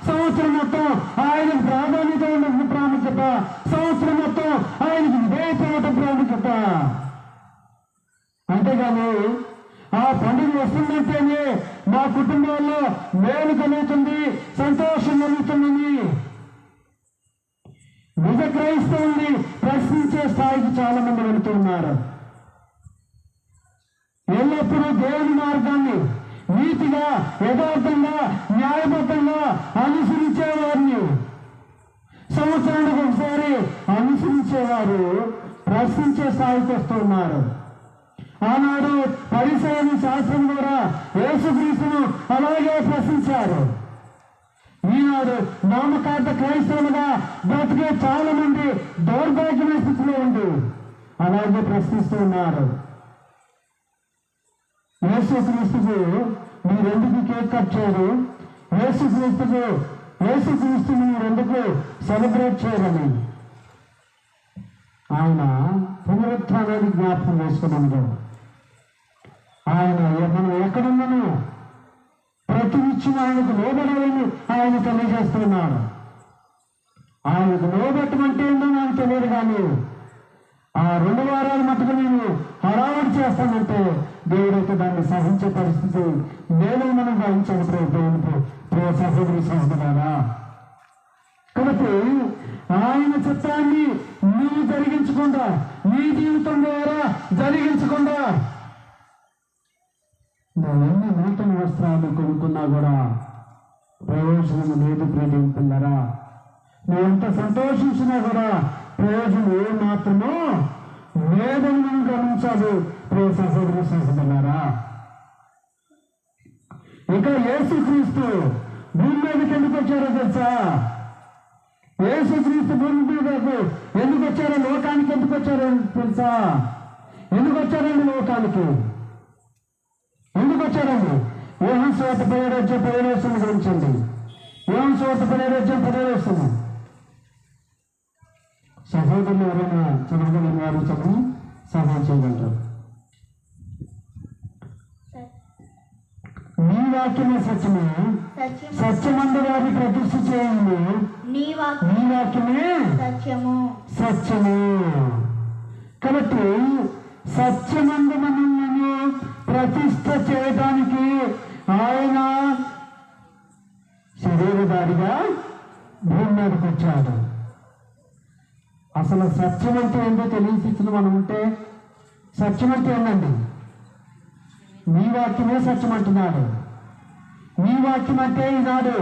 Speaker 1: సంవత్సరం మొత్తం ఆయనకు ప్రాధాన్యత ఉండటం ప్రాముఖ్యత, సంవత్సరం మొత్తం ఆయనకు విధేయత ఇవ్వటం ప్రాముఖ్యత. అంతేగాని ఆ పండుగ వస్తుందంటేనే మా కుటుంబాల్లో మేలు కలుగుతుంది, సంతోషం కలుగుతుందని నిజ క్రైస్తవుల్ని ప్రశ్నించే స్థాయికి చాలా మంది వెళుతున్నారు. ఎల్లప్పుడూ దేవుని మార్గాన్ని నీతిగా, యథార్థంగా, న్యాయబద్ధంగా అనుసరించేవారిని, సంవత్సరానికి ఒకసారి అనుసరించేవారు ప్రశ్నించే స్థాయికి వస్తున్నారు. ఆనాడు పరిసయ్యులు శాస్త్రం కూడా యేసుక్రీస్తును అలాగే ప్రశ్నించారు. ఈనాడు నామకార్థ క్రైస్తవులుగా బ్రతికే చాలా మంది దౌర్భాగ్యమైన స్థితిలో ఉండి అలాగే ప్రశ్నిస్తూ ఉన్నారు. యేసుక్రీస్తుకు మీరెందుకు కేక్ కట్ చేయరు, యేసుక్రీస్తుని మీరెందుకు సెలబ్రేట్ చేయరని ఆయన పునరుత్థానాన్ని జ్ఞాపకం చేసుకున్నాడు. ఆయన మనం ఎక్కడున్నాను ప్రతి నిత్యం ఆయనకు లోబడాలని ఆయన తెలియజేస్తున్నాడు. ఆయనకు లోబెట్టమంటే ఏంటో నాకు తెలియదు, కానీ ఆ 2 వారాల మటుకు నేను హడావుడి చేస్తానంటే దేవుడైతే దాన్ని సహించే పరిస్థితి నేను మనం గ్రహించాలి. ప్రియ సహోదరి సహోదరులారా, కాబట్టి ఆయన చిత్తాన్ని నీవు జరిగించకుండా, నీ జీవితం ద్వారా జరిగించకుండా నువ్వెన్ని నూతన వస్త్రాలు కొనుక్కున్నా కూడా ప్రయోజనం లేదు. ప్రియమైన పిల్లరా, నువ్వెంత సంతోషించినా కూడా ప్రయోజనం ఏ మాత్రమో లేదని మనం గమనించాలి. ప్రియ సహోదరి సహోదరులారా, ఇక యేసుక్రీస్తు భూమి మీదకి ఎందుకు వచ్చారో తెలుసా? యేసుక్రీస్తు భూమి మీదకు ఎందుకు వచ్చారో, లోకానికి ఎందుకు వచ్చారో తెలుసా? ఎందుకు వచ్చారండి లోకానికి? ఎందుకు వచ్చారండి? యోహాను సువార్త 17 గురించండి. యోహాను సువార్త 17 సహోదరులు ఎవరైనా చదవగలిగిన వారు చదువు సహాయం చేయగలరు. నీ వాక్యమే సత్యమే, సత్యమందు వారిని ప్రతిష్ఠ చేయండి, నీ వాక్యమే సత్యము. కాబట్టి సత్యమందు మనల్ని ప్రతిష్ఠ చేయడానికి ఆయన శరీరధారిగా భూమి మీదకి వచ్చాడు. అసలు సత్యం అంటే ఏంటో తెలియని స్థితిలో మనం ఉంటే, సత్యం అంటే ఏంటండి? నీ వాక్యమే సత్యం అంటున్నాడు. నీ వాక్యం అంటే ఈనాడు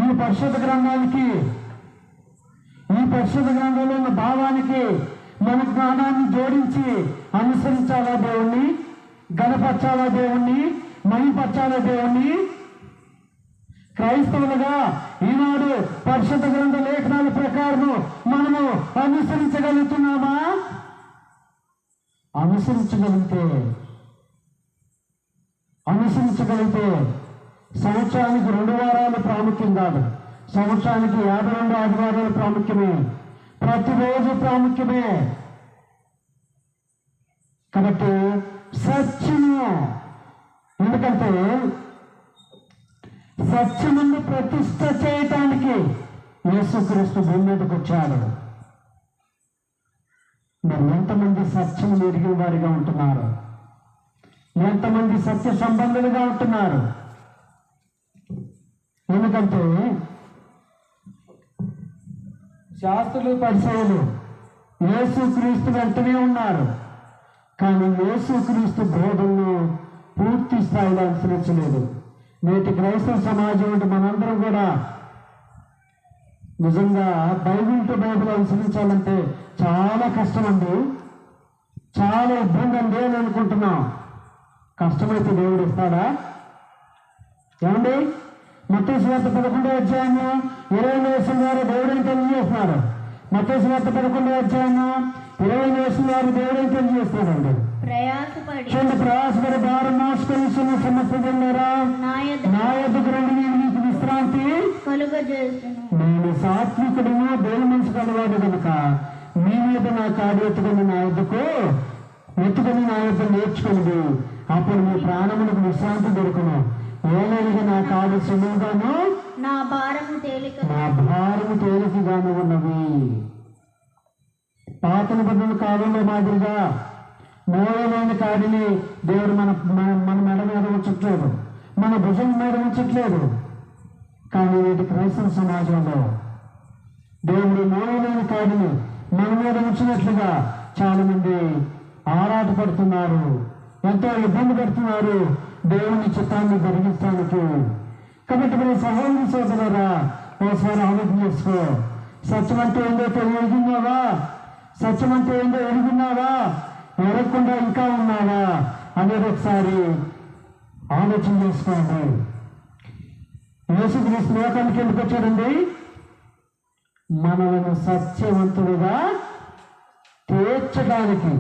Speaker 1: ఈ పరిశుద్ధ గ్రంథానికి, ఈ పరిశుద్ధ గ్రంథంలో ఉన్న భావానికి మన జ్ఞానాన్ని జోడించి అనుసరించాలా దేవుణ్ణి, గణపరచాలా దేవుణ్ణి, మహిమపరచాలా దేవుణ్ణి. క్రైస్తవులుగా ఈనాడు పరిశుద్ధ గ్రంథ లేఖనాల ప్రకారం మనము అనుసరించగలుగుతున్నామా? అనుసరించగలిగితే సంవత్సరానికి 2 వారాలు ప్రాముఖ్యం కాదు, సంవత్సరానికి 52 ఆదివారాలు ప్రాముఖ్యమే, ప్రతిరోజు ప్రాముఖ్యమే. కాబట్టి సత్యము, ఎందుకంటే సత్యమును ప్రతిష్ఠ చేయటానికి యేసుక్రీస్తు భూమి మీదకి వచ్చాడు. మరి ఎంతమంది సత్యం ఎరిగిన వారిగా ఉంటున్నారు? ఎంతమంది సత్య సంబంధులుగా ఉంటున్నారు? ఎందుకంటే శాస్త్రులు, పరిసయ్యులు యేసుక్రీస్తు వెంటనే ఉన్నారు, కానీ యేసుక్రీస్తు బోధనను పూర్తి స్థాయిలో అనుసరించలేదు. నేటి క్రైస్తవ సమాజం అంటే మనందరం కూడా నిజంగా బైబిల్ టు బైబిల్ అనుసరించాలంటే చాలా కష్టం అండి, చాలా ఇబ్బంది అండి అని అనుకుంటున్నాం. కష్టమైతే దేవుడు ఇస్తాడా? ఏమండి? మత్తయి సువార్త 11వ అధ్యాయము 20వ వచనం ద్వారా దేవుడిని తెలియజేస్తున్నారు. మత్తయి సువార్త 11వ అధ్యాయము 20వ వచనం ద్వారా దేవుడిని తెలియజేస్తున్నాడండి. ప్రయాసపడి భారం మోసుకొని సమస్యరా నా యొద్దకు రండి, నేను మీకు విశ్రాంతి
Speaker 2: కలుగజేస్తున్నాను.
Speaker 1: నేను సాత్వికుడును దేవుని మనసు కలవాడు కనుక మీ మీద నా కాడు ఎత్తుకొని నా యొద్దకు నేర్చుకోండి, అప్పుడు మీ ప్రాణములకు విశ్రాంతి దొరుకును. ఏలైనగా నా కాడు సులువుగాను
Speaker 2: నా భారము
Speaker 1: తేలికగాను ఉన్నవి. పాత నిబంధన కాలంలో మాదిరిగా మూలమైన కాడిని దేవుడు మన మెడ మీద ఉంచట్లేదు, మన భుజం మీద ఉంచట్లేదు. కానీ నేటి క్రైస్తవ సమాజంలో దేవుడు మూలమైన కాడిని మన మీద ఉంచినట్లుగా చాలా మంది ఆరాటపడుతున్నారు, ఎంతో ఇబ్బంది పడుతున్నారు దేవుని చిత్తాన్ని జరిగిస్తానికి. కాబట్టి మన సహోదరి సోదరులారా, ఒకసారి ఆలోచన చేసుకో. సత్యం అంటే ఏందో ఎరుగున్నావా? సత్యం అంటే ఏందో ఎరుగున్నావా? ఎరగకుండా ఇంకా ఉన్నావా అనేది ఒకసారి ఆలోచన చేసుకోండి. యేసుక్రీస్తు లోకానికి ఎందుకు వచ్చాడండి? మనలను సత్యవంతులుగా తీర్చడానికి,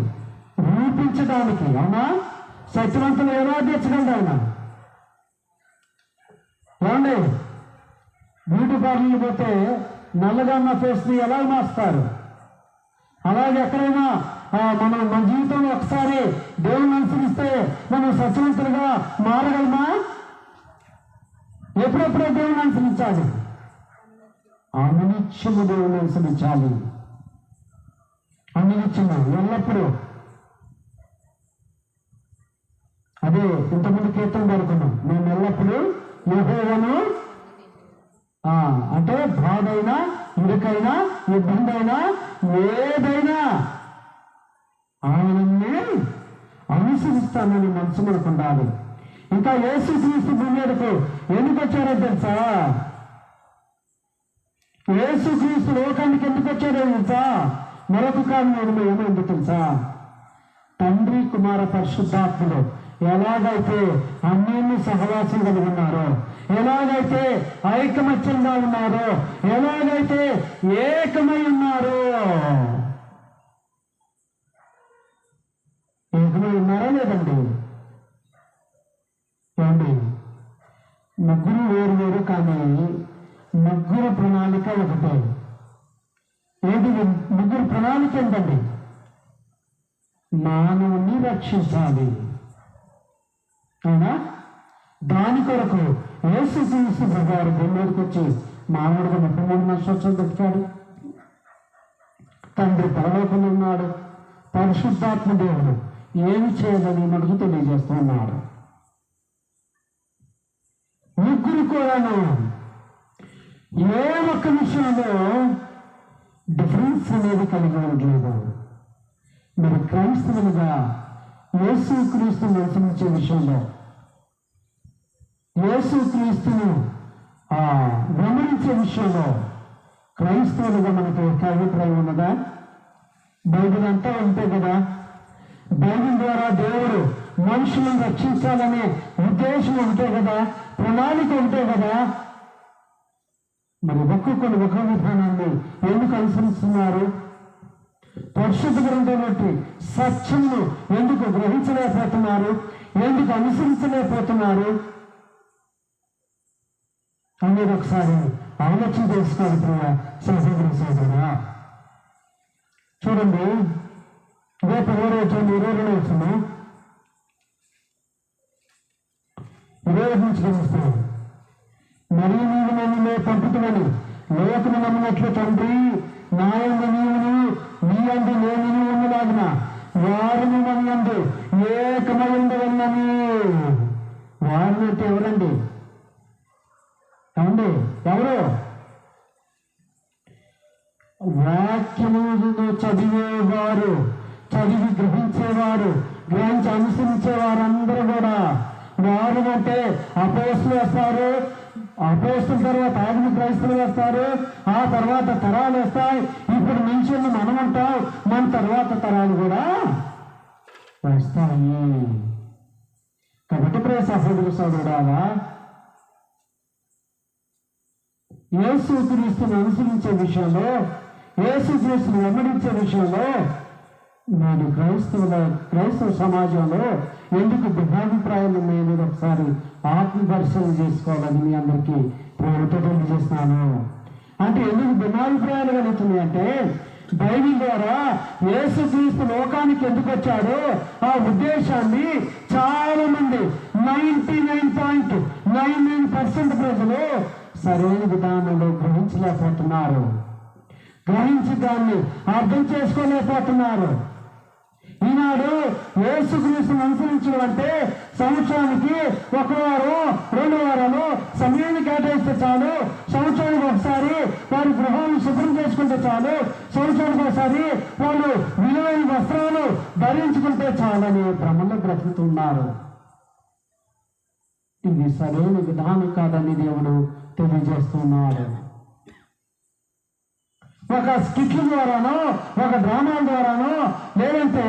Speaker 1: రూపించడానికి. అవునా? సత్యవంతులు ఎలా తీర్చగలడు ఆయన? ఏమండి, బ్యూటీ పార్లర్కి పోతే నల్లగా ఉన్న ఫేస్ని ఎలా మార్స్తారు? అలాగే ఎక్కడైనా మన జీవితంలో ఒకసారి దేవుని అనుసరిస్తే మనం సత్యవంతులుగా మారగలమా? ఎప్పుడెప్పుడో దేవుని అనుసరించాలి, అనునిత్యము దేవుని అనుసరించాలి. అనునిత్యము, ఎల్లప్పుడూ. అదే ఇంతకుముందు కీర్తన పడుకున్నాం, మేము ఎల్లప్పుడూ యెహోవాను, అంటే బాధైనా, ఇరుకైనా, ఇబ్బంది అయినా, ఏదైనా ఆయననే అనుసరిస్తానని మనసు మనకు ఉండాలి. ఇంకా యేసుక్రీస్తు భూమి మీదకు ఎందుకు వచ్చారో తెలుసా? యేసుక్రీస్తు లోకానికి ఎందుకు వచ్చారో తెలుసా? మరొక కారణం ఏమైందో తెలుసా? తండ్రి కుమార పరిశుద్ధాత్మలు ఎలాగైతే అన్యోన్య సహవాసం కలిగి ఉన్నారో, ఎలాగైతే ఐకమత్యంగా ఉన్నారో, ఎలాగైతే ఏకమై ఉన్నారో, ఏకమై ఉన్నారా లేదండి? ఏమండి, ముగ్గురు వేరు వేరు, కానీ ముగ్గురు ప్రణాళిక ఒకటే. ఏంటి ముగ్గురు ప్రణాళిక? ఏంటండి? మానవుని రక్షించాలి. అవునా? దాని కొరకు యేసుక్రీస్తు గారు భూమికి వచ్చి మానవుడిగా 33 సంవత్సరాలు బ్రతికాడు. తండ్రి పరలోకంలో ఉన్నాడు. పరిశుద్ధాత్మ దేవుడు ఏమి చేయాలని మనకు తెలియజేస్తున్నాడు. ముగ్గురు కూడాను ఏ ఒక్క విషయంలో డిఫరెన్స్ అనేది కలిగి ఉండలేదు. మరి క్రైస్తవులుగా యేసుక్రీస్తును అనుసరించే విషయంలో, యేసుక్రీస్తును గమనించే విషయంలో క్రైస్తవులుగా మనకు ఒక అభిప్రాయం ఉన్నదా? బైబిల్ అంతా ఉంటే కదా. బైబిల్ ద్వారా దేవుడు మనుషులను రక్షించాలనే ఉద్దేశం ఉంటే కదా, ప్రణాళిక ఉంటే కదా. మరి ఒక్కొక్కరు ఒక విధానాన్ని ఎందుకు అనుసరిస్తున్నారు? పరిశుద్ధ గ్రంథం బట్టి సత్యంను ఎందుకు గ్రహించలేకపోతున్నారు? ఎందుకు అనుసరించలేకపోతున్నారు అనేది ఒకసారి ఆలోచన చేసుకోవాలి. ప్రియ సహోదరి సహోదరుడా, చూడండి, రేపు 22 వచ్చింది, 20 నుంచి గమనిస్తాను. మరియు నీవు నన్ను పంపుతుమని లోకము నమ్మినట్లు తండ్రి నా యందు నీవును నీ యందు నేను ఉన్నలాగిన వారిని మన యందు ఏకమై ఉండవలనని. వారిని అంటే ఎవరండి? ఏమండి, ఎవరు? వాక్యము చదివేవారు, చదివి గ్రహించేవారు, గ్రహించి అనుసరించేవారు అందరూ కూడా. వారు అంటే అపోస్తులు వస్తారు, అపోస్తుల తర్వాత ఆదిమ క్రైస్తవులు వస్తారు, ఆ తర్వాత తరాలు వస్తాయి. ఇప్పుడు మనుషులను మనం ఉంటాం, మన తర్వాత తరాలు కూడా వస్తాయి. కాబట్టి ప్రియ సహోదరు సోదరుడా, యేసుక్రీస్తును అనుసరించే విషయంలో, యేసుక్రీస్తును వెంబడించే విషయంలో నేను క్రైస్తవ సమాజంలో ఎందుకు భిన్నాభిప్రాయాలు నేను ఒకసారి ఆత్మ పరిశీలన చేసుకోవాలని మీ అందరికీ ప్రేమతో తెలియజేస్తున్నాను. అంటే ఎందుకు భిన్నాభిప్రాయాలు కలుగుతున్నాయి అంటే, బైబిల్ ద్వారా యేసుక్రీస్తు లోకానికి ఎందుకు వచ్చాడో ఆ ఉద్దేశాన్ని చాలా మంది 99.99% ప్రజలు సరైన విధానంలో గ్రహించలేకపోతున్నారు, గ్రహించి దాన్ని అర్థం చేసుకోలేకపోతున్నారు. ఈనాడు యేసుక్రీస్తును అనుసరించడం అంటే సంవత్సరానికి 1 వారం 2 వారాలు సమయాన్ని కేటాయిస్తే చాలు, సంవత్సరానికి ఒకసారి వారి గృహాన్ని శుభ్రం చేసుకుంటే చాలు, సంవత్సరానికి ఒకసారి వాళ్ళు విలువైన వస్త్రాలు ధరించుకుంటే చాలని భ్రమలో బ్రతుకుతున్నారు. ఇది సరైన విధానం కాదని దేవుడు తెలియజేస్తున్నాడు. ఒక స్కిట్ల ద్వారానో, ఒక డ్రామాల ద్వారానో, లేదంటే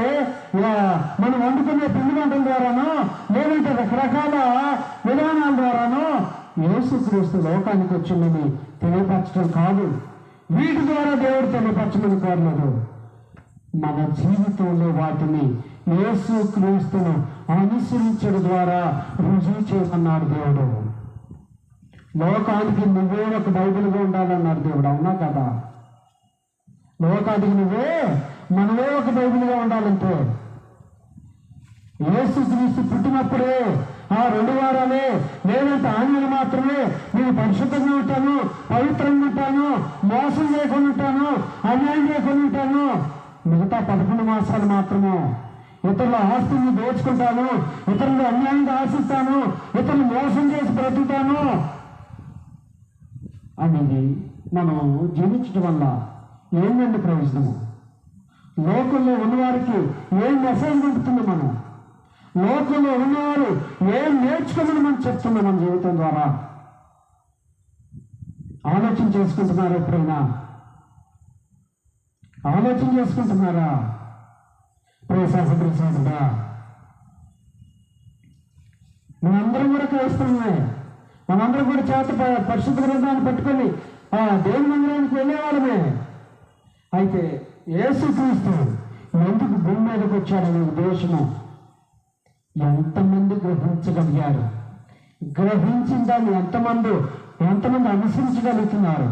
Speaker 1: మనం వండుకునే పిండి వంటల ద్వారానో, లేదంటే రకరకాల విధానాల ద్వారానో యేసుక్రీస్తు లోకానికి వచ్చిందని తెలియపరచడం కాదు. వీటి ద్వారా దేవుడు తెలియపరచమని కోరలేదు. మన జీవితంలో వాటిని యేసుక్రీస్తును అనుసరించడం ద్వారా రుజువు చేయమన్నాడు దేవుడు. లోకానికి నువ్వే ఒక బైబిల్గా ఉండాలన్నాడు దేవుడు. అవునా కదా? లోకానికి మనమే ఒక బైబిల్గా ఉండాలంటే, యేసుక్రీస్తు పుట్టినప్పుడే ఆ 2 వారాలే, లేదంటే ఆంగ్లు మాత్రమే నేను పరిశుద్ధంగా ఉంటాను, పవిత్రంగా ఉంటాను, మోసం చేయకుండా ఉంటాను, అన్యాయం చేయకుండా ఉంటాను, మిగతా 11 మాసాలు మాత్రము ఇతరుల ఆస్తుల్ని దోచుకుంటాను, ఇతరులు అన్యాయంగా ఆశిస్తాను, ఇతరులు మోసం చేసి బ్రతుకుతాను అనేది మనం జీవించడం వల్ల ఏంటంటే ప్రయోజనము? లోకంలో ఉన్నవారికి ఏం మెసేజ్ పంపుతుంది? మనం లోకంలో ఉన్నవారు ఏం నేర్చుకోమని మనం చెప్తున్నాం మన జీవితం ద్వారా? ఆలోచన చేసుకుంటున్నారా? ఎప్పుడైనా ఆలోచన చేసుకుంటున్నారా? సహోదరుడా, మనందరం కూడా క్రైస్తవమే. మనందరం కూడా చేత పరిశుద్ధ గ్రంథాన్ని పట్టుకొని దేవుని మందిరానికి వెళ్ళేవాళ్ళమే. అయితే యేసుక్రీస్తు ఎందుకు భూమి మీదకి వచ్చాడనే ఉద్దేశము ఎంతమంది గ్రహించగలిగారు? గ్రహించిన దాన్ని ఎంతమంది అనుసరించగలుగుతున్నారు?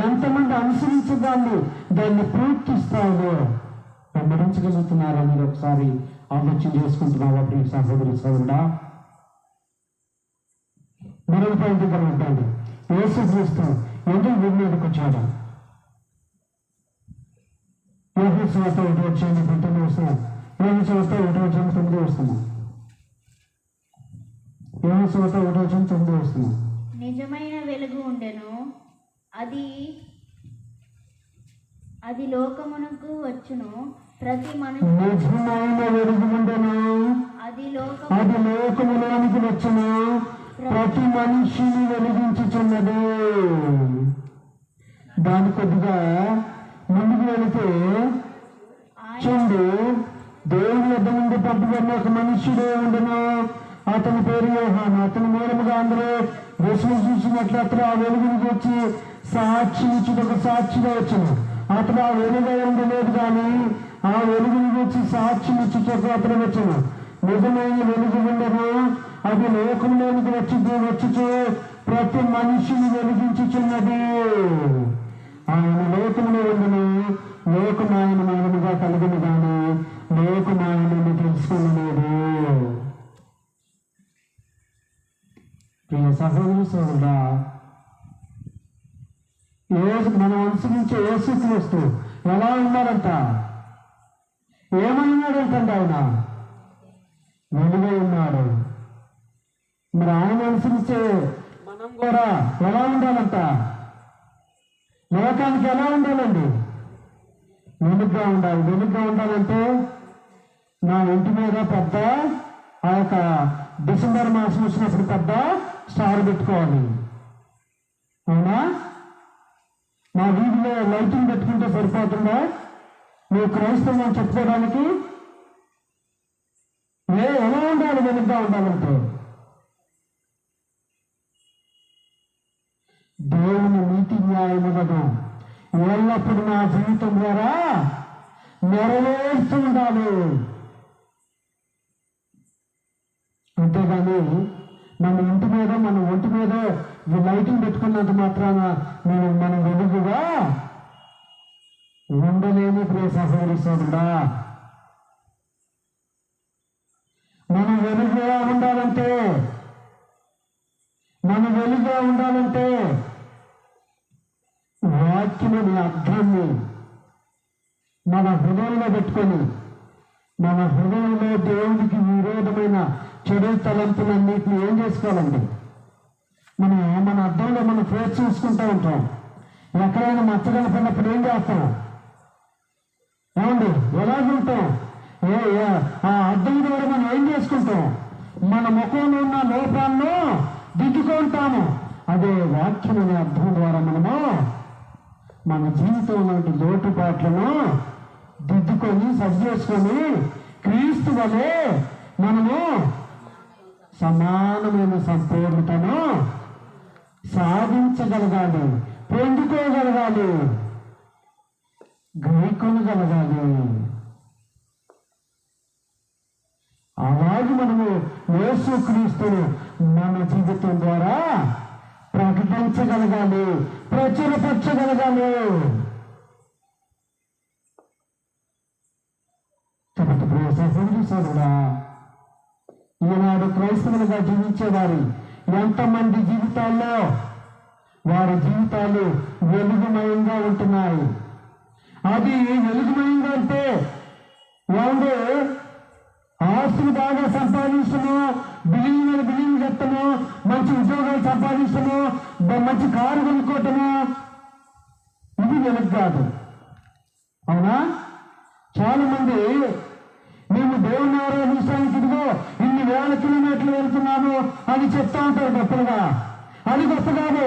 Speaker 1: ఎంతమంది అనుసరించడాన్ని దాన్ని పూర్తి స్థాయిలో వెంబడించగలుగుతున్నారు అనేది ఒకసారి ఆలోచన చేసుకుంటున్నావా ప్రియ సహోదరి సోదరుడా? మరొక పాయింట్ కలుగుతాడు. యేసుక్రీస్తు ఎందుకు భూమి మీదకి వచ్చాడు? యోహాను సువార్త 1:9 వస్తున్నాం. యోహాను సువార్త 1:9 వస్తున్నాం. యోహాను సువార్త 1:9 వస్తున్నాం.
Speaker 2: నిజమైన వెలుగు ఉండెను, అది లోకమునకు వచ్చును. ప్రతి మనిషి
Speaker 1: నిజమైన వెలుగు ఉండెను, అది లోకములోనికి వచ్చును, ప్రతి మనిషిని వెలిగించుచున్నది. దాని కొద్దిగా ముందుకు వెళితే చూడు, దేవుని వద్ద నుండి పంపబడిన ఒక మనుష్యుడు ఉండను, అతని పేరు యోహాను. అతని మూలముగా అందరూ విశ్వసించినట్లు అతను ఆ వెలుగుని వచ్చి సాక్షి ఇచ్చుటకు సాక్షిగా వచ్చును. అతను ఆ వెలుగుగా ఉండలేదు కానీ ఆ వెలుగుని వచ్చి సాక్షి ఇచ్చుటకు అతను వచ్చును. నిజమైన వెలుగు ఉండను, అది లోకంలోనికి వచ్చుచు ప్రతి మనిషిని వెలిగించుచున్నది. ఆయన లోకంలో ఉండను, లోకం ఆయన మౌనముగా కలిగిన కానీ లోకం ఆయనను తెలుసుకునలేదు. ప్రియ సహోదరి సోదరుడా, మనం అనుసరించే యేసుక్రీస్తు ఎలా ఉన్నాడంట? ఏమన్నాడంటండి? ఆయన వెలుగై ఉన్నాడు. మరి ఆయన అనుసరించే మనం కూడా ఎలా ఉండాలంట? లోకానికి ఎలా ఉండాలండి? వెలుగ్గా ఉండాలి. వెలుగ్గా ఉండాలంటే నా ఇంటి మీద పెద్ద ఆ యొక్క డిసెంబర్ మాసం వచ్చినప్పుడు పెద్ద స్టార్ పెట్టుకోవాలి. అవునా? నా వీధిలో లైటింగ్ పెట్టుకుంటే సరిపోతుందా నువ్వు క్రైస్తవం చెప్పుకోవడానికి? ఎలా ఉండాలి? వెలుగ్గా ఉండాలంటే దేవుని నీతి న్యాయములను ఎల్లప్పుడు నా జీవితం ద్వారా నెరవేరుస్తూ ఉండాలి. అంతేగాని మన ఇంటి మీద మన ఒంటి మీద లైటింగ్ పెట్టుకున్నంత మాత్రాన మనం వెలుగుగా ఉండలేని ప్రియ సహోదరి సోదరుడా. మనం వెలుగుగా ఉండాలంటే వాక్యమని అర్థాన్ని మన హృదయంలో పెట్టుకొని మన హృదయంలో దేవుడికి విరోధమైన చెడు తలంపులన్నిటిని ఏం చేసుకోవాలండి? మన అర్థంలో మనం ఫేస్ చూసుకుంటూ ఉంటాం. ఎక్కడైనా మచ్చ కనపడినప్పుడు ఏం చేస్తాం? ఏమండి, ఎలాగుంటాం? ఆ అర్థం ద్వారా మనం ఏం చేసుకుంటాం? మన ముఖంలో ఉన్న లోపాలను దిద్దుకుంటాము. అదే వాక్యం అనే అర్థం ద్వారా మనము మన జీవితంలో లోటుపాట్లను దిద్దుకొని సరి చేసుకొని క్రీస్తు వలె మనము సమానమైన సంపూర్ణతను సాధించగలగాలి, పొందుకోగలగాలి, గ్రహికొనగలగాలి. అలాగే మనము యేసుక్రీస్తును మన జీవితం ద్వారా ప్రకటించగలగాలి, ప్రచురపరచగలగాలి. కాబట్టి ప్రియ సహోదరి సోదరుడా, ఈనాడు క్రైస్తవులుగా జీవించేవారు ఎంతమంది జీవితాల్లో వారి జీవితాలు వెలుగుమయంగా ఉంటున్నాయి. అది వెలుగుమయంగా అంటే వాళ్ళు ఆస్తులు బాగా సంపాదించము, బిల్డింగ్ కట్టము, మంచి ఉద్యోగాలు సంపాదించము, మంచి కారు కొనుక్కోవటము, ఇది వెలుగు కాదు. అవునా? చాలా మంది మేము దేవుని ఆరాధించడానికి ఇదిగో ఇన్ని వేల కిలోమీటర్లు వెళ్తున్నాము అని చెప్తా ఉంటారు గొప్పగా. అది గొప్ప కాదు.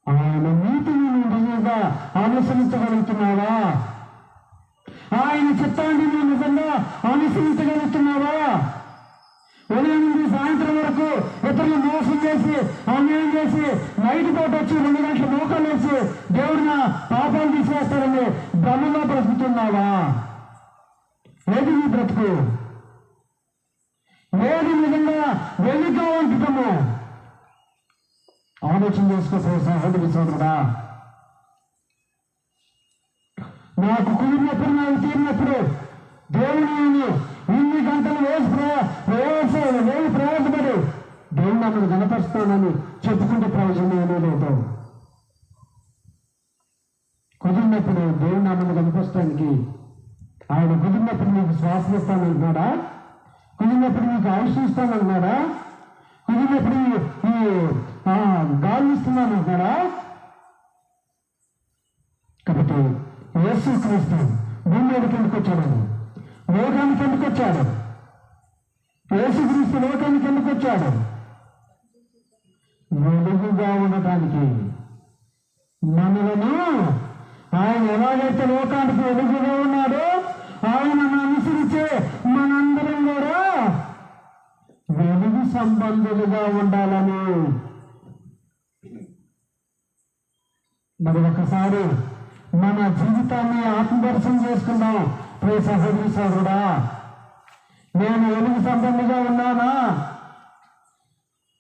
Speaker 1: ఆయన నీతిని నువ్వు నిజంగా అనుసరించగలుగుతున్నావా? ఆయన చిత్తాన్ని నువ్వు నిజంగా అనుసరించగలుగుతున్నావా? ఉదయం నుండి సాయంత్రం వరకు ఇతరులు మోసం చేసి అన్యాయం చేసి నైట్ పూట వచ్చి 2 గంటల మోకాలు వేసి దేవుడిన పాపాలు తీసేస్తారని భ్రమలో బ్రతుకుతున్నావా? ఏది నీ బ్రతుకు? ఏది నిజంగా వెలుగుగా ఉంటున్నాము? ఆలోచన చేసుకోసే సహోదరి సోదరుడా. నాకు కుదిరినప్పుడు, నాకు తీరినప్పుడు దేవుని ఇన్ని గంటలు వేసి ప్రయాసపడి దేవుని నన్ను గణపరుస్తానని చెప్పుకుంటే ప్రయోజనం ఏమీ లేదు. కుదిరినప్పుడు దేవుని నన్ను గణపరచడానికి ఆయన కుదిరినప్పుడు నీకు శ్వాస ఇస్తానంటున్నాడా? కుదిరినప్పుడు నీకు ఆయుష్ ఇస్తానంటున్నాడా? కుదిరినప్పుడు గాలి ఇస్తున్నానంటున్నాడా? కాబట్టి యేసుక్రీస్తు భూమి మీదకి ఎందుకు వచ్చాడని, లోకానికి ఎందుకు వచ్చాడు? యేసుక్రీస్తు లోకానికి ఎందుకు వచ్చాడు? వెలుగుగా ఉండటానికి. మనలను ఆయన ఎలాగైతే లోకానికి వెలుగుగా ఉన్నాడో ఆయనను అనుసరించే మనందరం కూడా వెలుగు సంబంధులుగా ఉండాలని. మరి ఒకసారి మన జీవితాన్ని ఆత్మదర్శనం చేసుకుందాం. ప్రియ సహోదరి సోదరుడా, నేను వెలుగు సంబంధిగా ఉన్నానా?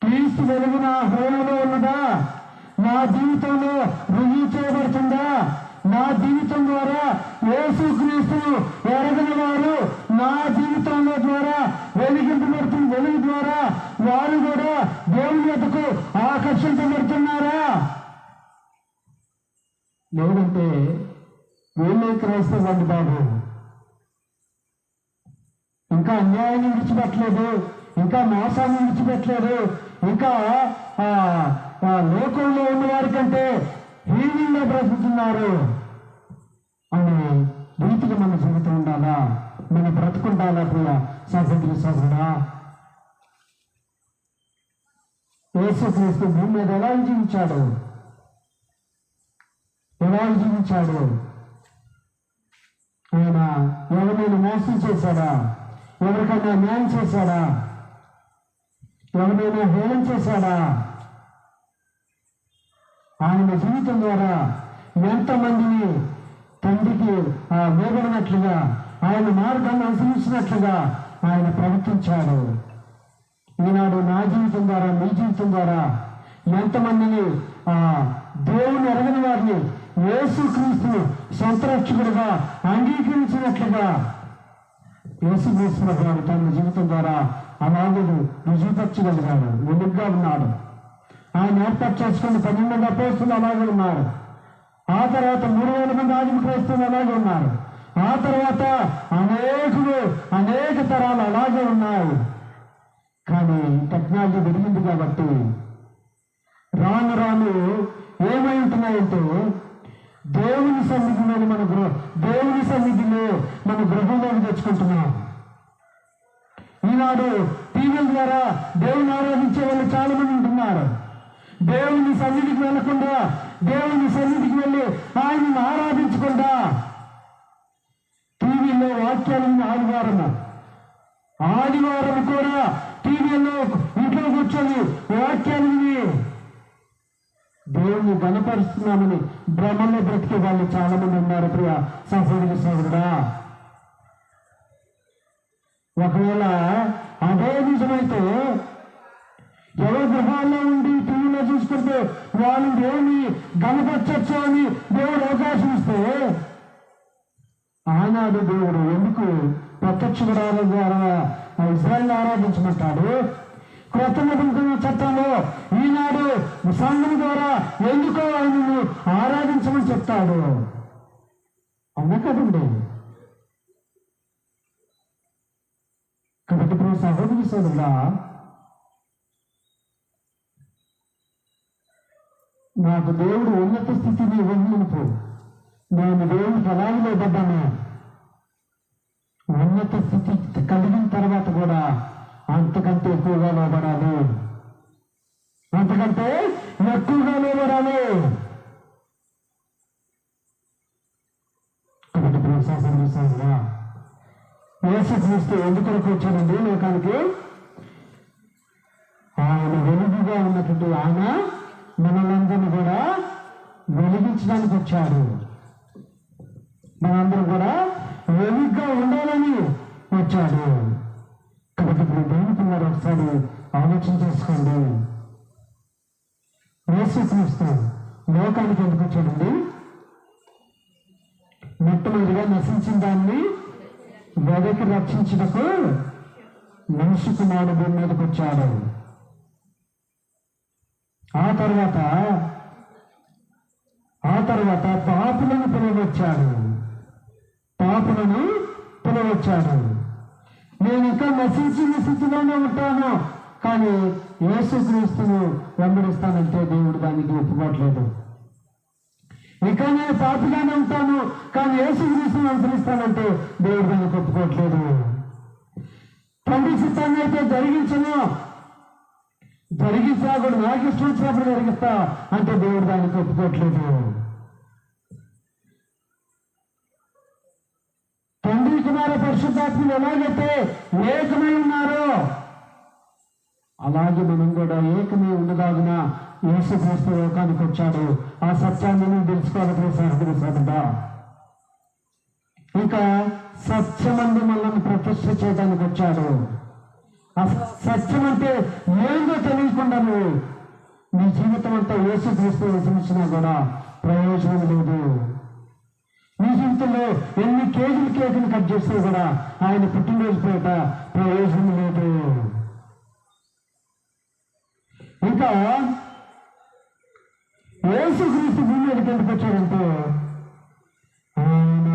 Speaker 1: క్రీస్తు వెలుగు నా హృదయంలో ఉన్నదా? నా జీవితంలో రుజువు చేయబడుతుందా? నా జీవితం ద్వారా యేసుక్రీస్తును ఎరగని వారు నా జీవితంలో ద్వారా వెలిగింపబడుతున్న వెలుగు ద్వారా వారు కూడా దేవుని వద్దకు ఆకర్షించబడుతున్నారా? లేదంటే వీళ్ళే క్రైస్తవండి బాబు, ఇంకా అన్యాయాన్ని విడిచిపెట్టలేదు, ఇంకా మోసాన్ని విడిచిపెట్టలేదు, ఇంకా లోకంలో ఉన్న వారి కంటే హీనంగా బ్రతుకుతున్నారు అనే రీతికి మన జీవితం ఉండాలా? మన బ్రతుకుండాలా? ప్రియ సహోదరి సహోదరుడా, యేసుక్రీస్తు భూమి మీద ఎలా జీవించాడు? ఆయన ఎవరినైనా మోసం చేశాడా? ఎవరికైనా న్యాయం చేశాడా? ఎవరినైనా హేళన చేశాడా? ఆయన జీవితం ద్వారా ఎంతమందిని తండ్రికి వేయబడినట్లుగా, ఆయన మార్గాన్ని అనుసరించినట్లుగా ఆయన ప్రవర్తించాడు. ఈనాడు నా జీవితం ద్వారా, మీ జీవితం ద్వారా ఎంతమందిని దేవుని ఎరగని వారిని యేసుక్రీస్తును సొంత రక్షకుడుగా అంగీకరించినట్లుగా యేసుక్రీస్తు వారు తన జీవితం ద్వారా అలాగే రుజువుపరచగలిగాడు, వెలుగుగా ఉన్నాడు. ఆయన ఏర్పాటు చేసుకున్న 12 అపోస్తలులు అలాగే ఉన్నారు. ఆ తర్వాత 3,000 మంది ఆదిమ క్రైస్తవులు అలాగే ఉన్నారు. ఆ తర్వాత అనేక తరాలు అలాగే ఉన్నాయి. కానీ టెక్నాలజీ పెరిగింది కాబట్టి రాను రాను ఏమై ఉంటున్నాయంటే దేవుని సన్నిధిలో మన గృహంలోకి తెచ్చుకుంటున్నాం. ఈనాడు టీవీల ద్వారా దేవుని ఆరాధించే వాళ్ళు చాలా మంది ఉంటున్నారు. దేవుని సన్నిధికి వెళ్లకుండా, దేవుని సన్నిధికి వెళ్ళి ఆయనను ఆరాధించకుండా టీవీలో వాక్యాలను ఆదివారం కూడా టీవీలో ఇంట్లో కూర్చొని వాక్యాలు విని దేవుణ్ణి గణపరుస్తున్నామని భ్రమంలో బ్రతికే వాళ్ళు చాలా మంది ఉన్నారు. ప్రియ సహోదరి సహోదరుడా, ఒకవేళ అదే నిజమైతే ఎవరి గృహాల్లో ఉండి టీవీలో చూసుకుంటే వాళ్ళు దేవుని గణపరచచ్చు అని దేవుడు అవకాశం ఇస్తే ఆనాడు దేవుడు ఎందుకు ప్రత్యక్ష ద్వారా ఇజ్రాయెల్ ఆరాధించమంటాడు? క్రొత్త నిబంధన చట్టంలో ఈనాడు సంఘం ద్వారా ఎందుకో ఆయనను ఆరాధించమని చెప్తాడు. అవునా కదండి? కాబట్టి ఇప్పుడు సహోదరి సోదరులా, నాకు దేవుడు ఉన్నత స్థితిని ఇవ్వనుకో, నేను దేవుడికి ఎలాగ లోబడ్డాను. ఉన్నత స్థితి కలిగిన తర్వాత కూడా అంతకంటే ఎక్కువగా లోబడాలి, అంతకంటే ఎక్కువగా లోబడాలి. కాబట్టి ప్రోత్సాహంగా యేసుక్రీస్తు ఎందుకొరకు వచ్చాడండి లోకానికి? ఆయన వెలుగుగా ఉన్నటువంటి ఆయన మనలందరినీ కూడా వెలిగించడానికి వచ్చాడు. మనందరం కూడా వెలుగుగా ఉండాలని వచ్చాడు. కాబట్టి ఇప్పుడు దేవుడుతున్నారు, ఒకసారి ఆలోచన చేసుకోండి. యేసుక్రీస్తు లోకానికి ఎందుకు వచ్చాడండి? మొట్టమొదటిగా నశించిన దాన్ని వెదకి రక్షించుటకు మనిషి కుమారుడు భూమి మీదకి వచ్చాడు. ఆ తర్వాత పాపులను పిలవచ్చాడు. నేను ఇంకా నశించిన స్థితిలోనే ఉంటాను, కానీ యేసుక్రీస్తును వెంబడిస్తానంటే దేవుడు దానికి ఒప్పుకోవట్లేదు. ఇంకా నేను పాపిగానే ఉంటాను, కానీ యేసుక్రీస్తును అనుసరిస్తానంటే దేవుడు దానికి ఒప్పుకోవట్లేదు. తండ్రి చిత్తాన్ని అయితే జరిగించా కూడా నాకు ఇష్టం వచ్చినప్పుడు జరిగిస్తా అంటే దేవుడు దానికి ఒప్పుకోవట్లేదు. తండ్రి కుమార పరిశుద్ధాత్మలు ఎలాగైతే ఏకమై ఉన్నారో అలాగే మనం కూడా ఏకమై ఉండదాగిన యేసుక్రీస్తు లోకానికి వచ్చాడు. ఆ సత్యాన్ని నేను తెలుసుకోవాలి సహోదరుడా. ఇంకా సత్యమందు మనల్ని ప్రతిష్ఠ చేయడానికి వచ్చాడు. ఆ సత్యం అంటే ఏందో తెలియకుండా నువ్వు నీ జీవితం అంతా యేసుక్రీస్తు విశ్వసించినా కూడా ప్రయోజనం లేదు. నీ జీవితంలో ఎన్ని కేజీలు కేకులు కట్ చేస్తే కూడా ఆయన పుట్టినరోజు పేట ప్రయోజనం లేదు. ఇంకా యేసుక్రీస్తు భూమి మీదకి ఎందుకు వచ్చాడంటే ఆయన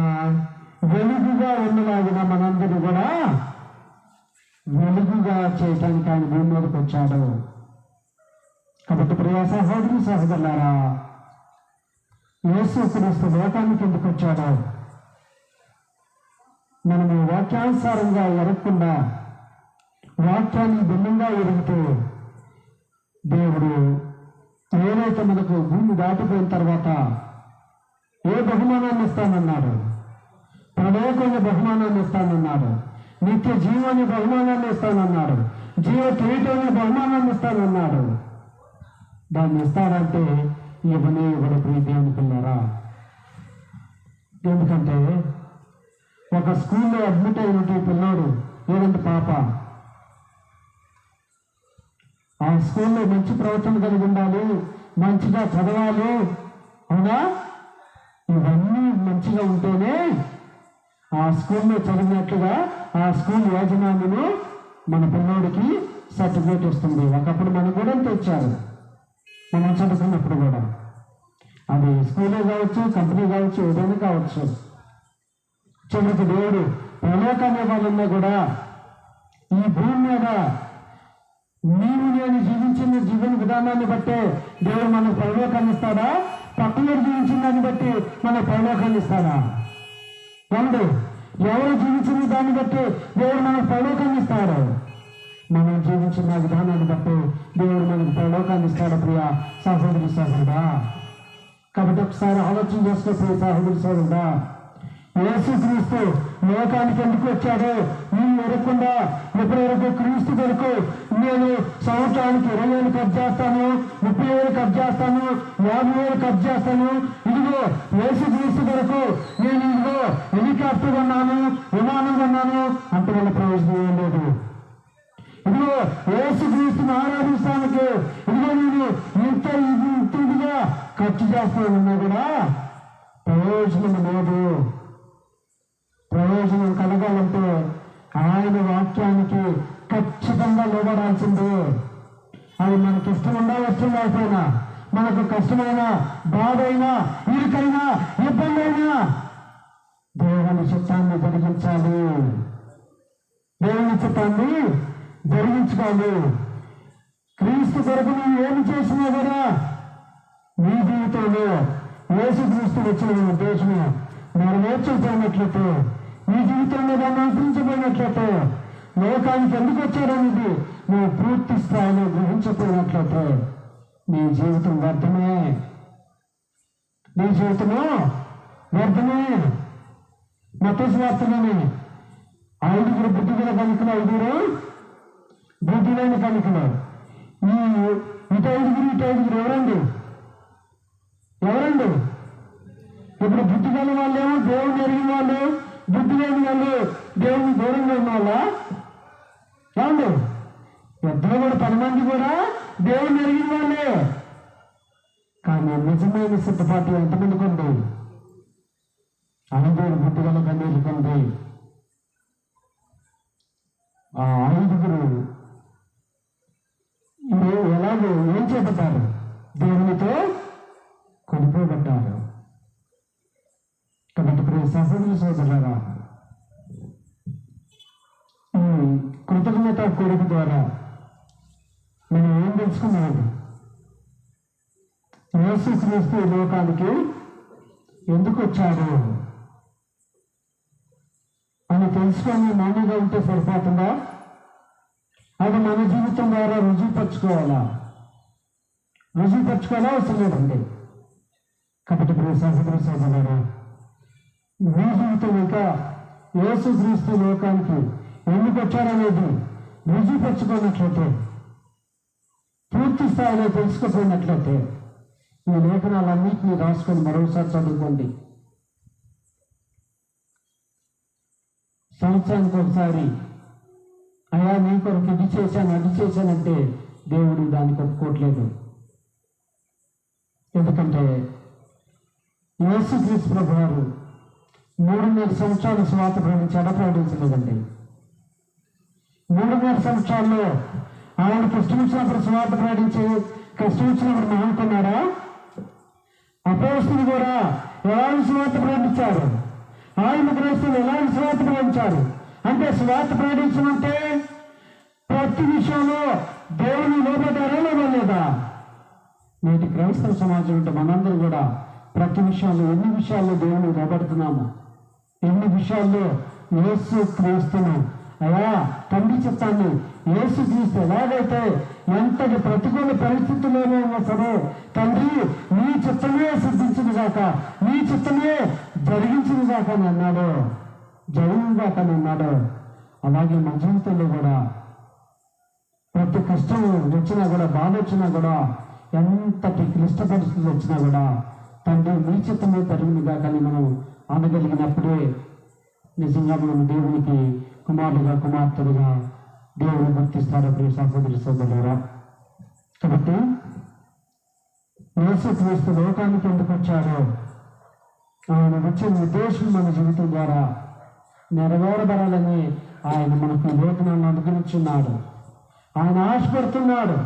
Speaker 1: వెలుగుగా ఉండలాగిన మనందరూ కూడా వెలుగుగా చేయడానికి ఆయన భూమి మీదకి వచ్చాడు. కాబట్టి ప్రియ సహోదరి సహోదరులారా, యేసుక్రీస్తు లోకానికి ఎందుకు వచ్చాడో మనము వాక్యానుసారంగా ఎరగకుండా వాక్యాన్ని భిన్నంగా ఎరుగుతూ దేవుడు ఏదైతే మనకు భూమి దాటిపోయిన తర్వాత ఏ బహుమానాన్ని ఇస్తానన్నాడు? ప్రళయమైన బహుమానాన్ని ఇస్తానన్నాడు. నిత్య జీవాన్ని బహుమానాన్ని ఇస్తానన్నాడు. జీవ కిరీటాన్ని బహుమానాన్ని ఇస్తానన్నాడు. దాన్ని ఇస్తాడంటే ఇవ్వడు ప్రీతి అనుకున్నారా? ఎందుకంటే ఒక స్కూల్లో అడ్మిట్ అయినట్టు పిల్లోడు లేదంటే పాప ఆ స్కూల్లో మంచి ప్రవర్తన కలిగి ఉండాలి, మంచిగా చదవాలి, అవునా? ఇవన్నీ మంచిగా ఉంటేనే ఆ స్కూల్లో చదివినట్లుగా ఆ స్కూల్ యాజమాన్యము మన పిల్లోడికి సర్టిఫికేట్ ఇస్తుంది. ఒకప్పుడు మనం కూడా తెచ్చారు, మనం చదువుకున్నప్పుడు కూడా. అది స్కూలే కావచ్చు, కంపెనీ కావచ్చు, ఏదైనా కావచ్చు. చివరికి దేవుడు పరలోకాన్ని వాళ్ళన్నా కూడా ఈ భూమి మీద నీవు నేను జీవించిన జీవన విధానాన్ని బట్టే దేవుడు మనకు పరలోకాన్ని ఇస్తాడా, పక్కన జీవించిన దాన్ని బట్టి మనకు పరలోకాన్ని ఇస్తాడా? ఎవరు జీవించిన దాన్ని బట్టి దేవుడు మనకు పరలోకాన్ని ఇస్తాడు. మనం జీవించిన విధానాన్ని బట్టి దేవుడు మనకు పరలోకాన్ని ఇస్తాడు. ప్రియ సహోదరి సహోదరుడా, కాబట్టి ఒకసారి ఆలోచన చేసుకో ప్రియ సహోదరి సహోదరుడా. యేసుక్రీస్తు లోకానికి ఎందుకు వచ్చాడో నీవు ఎరగకుండా ఎప్పటివరకు క్రీస్తు కొరకు నేను సంవత్సరానికి 20,000 ఖర్చు చేస్తాను, 30,000 ఖర్చు చేస్తాను, 50,000 ఖర్చు చేస్తాను, ఇదిగో యేసుక్రీస్తు కొరకు నేను ఇదిగో హెలికాప్టర్ కొన్నాను, విమానం కొన్నాను అంటే వాళ్ళ ప్రయోజనం ఏం లేదు. ఇదిగో యేసుక్రీస్తుని ఆరాధిస్తానికి ఇదిగో నేను ఇంతగా ఖర్చు చేస్తానన్నా కూడా ప్రయోజనం లేదు. ప్రయోజనం కలగాలంటే ఆయన వాక్యానికి ఖచ్చితంగా లోబడాల్సిందే. అది మనకి ఇష్టం ఉందా ఇష్టం లేకపోయినా, మనకు కష్టమైన బాధైనా ఇరుకైనా ఇబ్బంది అయినా దేవుని చిత్తాన్ని జరిగించాలి, దేవుని చిత్తాన్ని జరిగించుకోవాలి. క్రీస్తు కొరకు నువ్వు ఏమి చేసినా కూడా నీ జీవితంలో యేసుక్రీస్తు వచ్చిన ఉద్దేశము నెరవేర్చకపోయినట్లయితే, నీ జీవితంలో దాన్ని అనుసరించబడినట్లయితే, లోకానికి ఎందుకు వచ్చాడనేది నువ్వు పూర్తి స్థాయిలో గ్రహించకపోయినట్లయితే నీ జీవితం వ్యర్థమే, నీ జీవితము వ్యర్థమే. మత్తయి సువార్తలోని 5 బుద్ధిగల కనికలు, 5 బుద్ధి లేని కనికలు. ఇటు 5 ఎవరండి? ఇప్పుడు బుద్ధి గల వాళ్ళేమో దేవుని ఎరిగిన వాళ్ళు, బుద్ధి లేని వాళ్ళు దేవుని దూరంగా ఉన్న వాళ్ళ ఏమండి? ఇద్దరు కూడా 10 మంది కూడా దేవుని ఎరిగిన వాళ్ళే. కానీ నిజమైన సిద్ధపాటు ఎంతమందికి ఉంది? 5 బుద్ధి గల కన్నీళ్ళకి ఉంది. ఆ 5 ఎలాగో ఏం చేపట్టారు? దేవునితో కొనుక్కోబడ్డారు. కాబట్టి ప్రియ సహోదరి సోదరులారా, ఈ కృతజ్ఞత కోరిక ద్వారా మనం ఏం తెలుసుకున్నామండి? యేసుక్రీస్తు లోకానికి ఎందుకు వచ్చాడు అని తెలుసుకొని మౌనంగా ఉంటే సరిపోతుందా? అది మన జీవితం ద్వారా రుజువుపరచుకోవాలా అవసరం లేదండి. కాబట్టి ప్రియ సహోదరి సోదరులారా, మీ జీవితం ఇంకా యేసుక్రీస్తు లోకానికి ఎందుకు వచ్చారనేది రుజువుపరచుకున్నట్లయితే, పూర్తి స్థాయిలో తెలుసుకోపోయినట్లయితే ఈ లేఖనాలన్నింటినీ రాసుకొని మరోసారి చదువుకోండి. సంవత్సరానికి ఒకసారి అయ్యా నీ కొరకు ఇది చేశాను అది చేశానంటే దేవుడు దానికి ఒప్పుకోవట్లేదు. ఎందుకంటే యేసుక్రీస్తు ప్రభు వారు 3.5 సంవత్సరాలు సువార్త ప్రకటించలేదండి. 3.5 సంవత్సరాల్లో ఆయనకు ఇష్టం వచ్చినప్పుడు సువార్త ప్రకటించి కష్టం వచ్చినప్పుడు మానుకున్నారా? అపోస్తులు కూడా ఎలాంటి సువార్త ప్రకటించారు? ఆయన క్రైస్తవులు ఎలాంటి సువార్త ప్రకటించారు? అంటే సువార్త ప్రకటించమంటే ప్రతి విషయంలో దేవుని లోబడ్డారా లేదా? నేటి క్రైస్తవ సమాజం అంటే మనందరూ కూడా ప్రతి విషయంలో ఎన్ని విషయాల్లో దేవుని లోబడుతున్నాము, ఎన్ని విషయాల్లో యేసు క్రీస్తును అయ్యా తండ్రి చిత్తాన్ని యేసుక్రీస్తు ఎలాగైతే ఎంతటి ప్రతికూల పరిస్థితుల్లోనే ఉన్నా సరే తండ్రి నీ చిత్తమే సిద్ధించింది కాక, నీ చిత్తమే జరిగించింది కాక అని అన్నాడు, అలాగే మన జీవితంలో కూడా ప్రతి కష్టం వచ్చినా కూడా, బాధ వచ్చినా కూడా, ఎంతటి క్లిష్ట పరిస్థితులు వచ్చినా కూడా తండ్రి నీ చిత్తమే జరిగింది కాక అని మనం అనగలిగినప్పుడే నిజంగా మనం దేవునికి కుమారుడుగా కుమార్తెలుగా దేవుని గుర్తిస్తాడు ప్రియ సహోదరి సోదరులారా. కాబట్టి యేసుక్రీస్తు లోకానికి ఎందుకు వచ్చాడో ఆయన వచ్చిన ఉద్దేశం మన జీవితం ద్వారా నెరవేరబడాలని ఆయన మనకు లేఖనాలను అనుగ్రహించున్నాడు. ఆయన ఆశపడుతున్నాడు,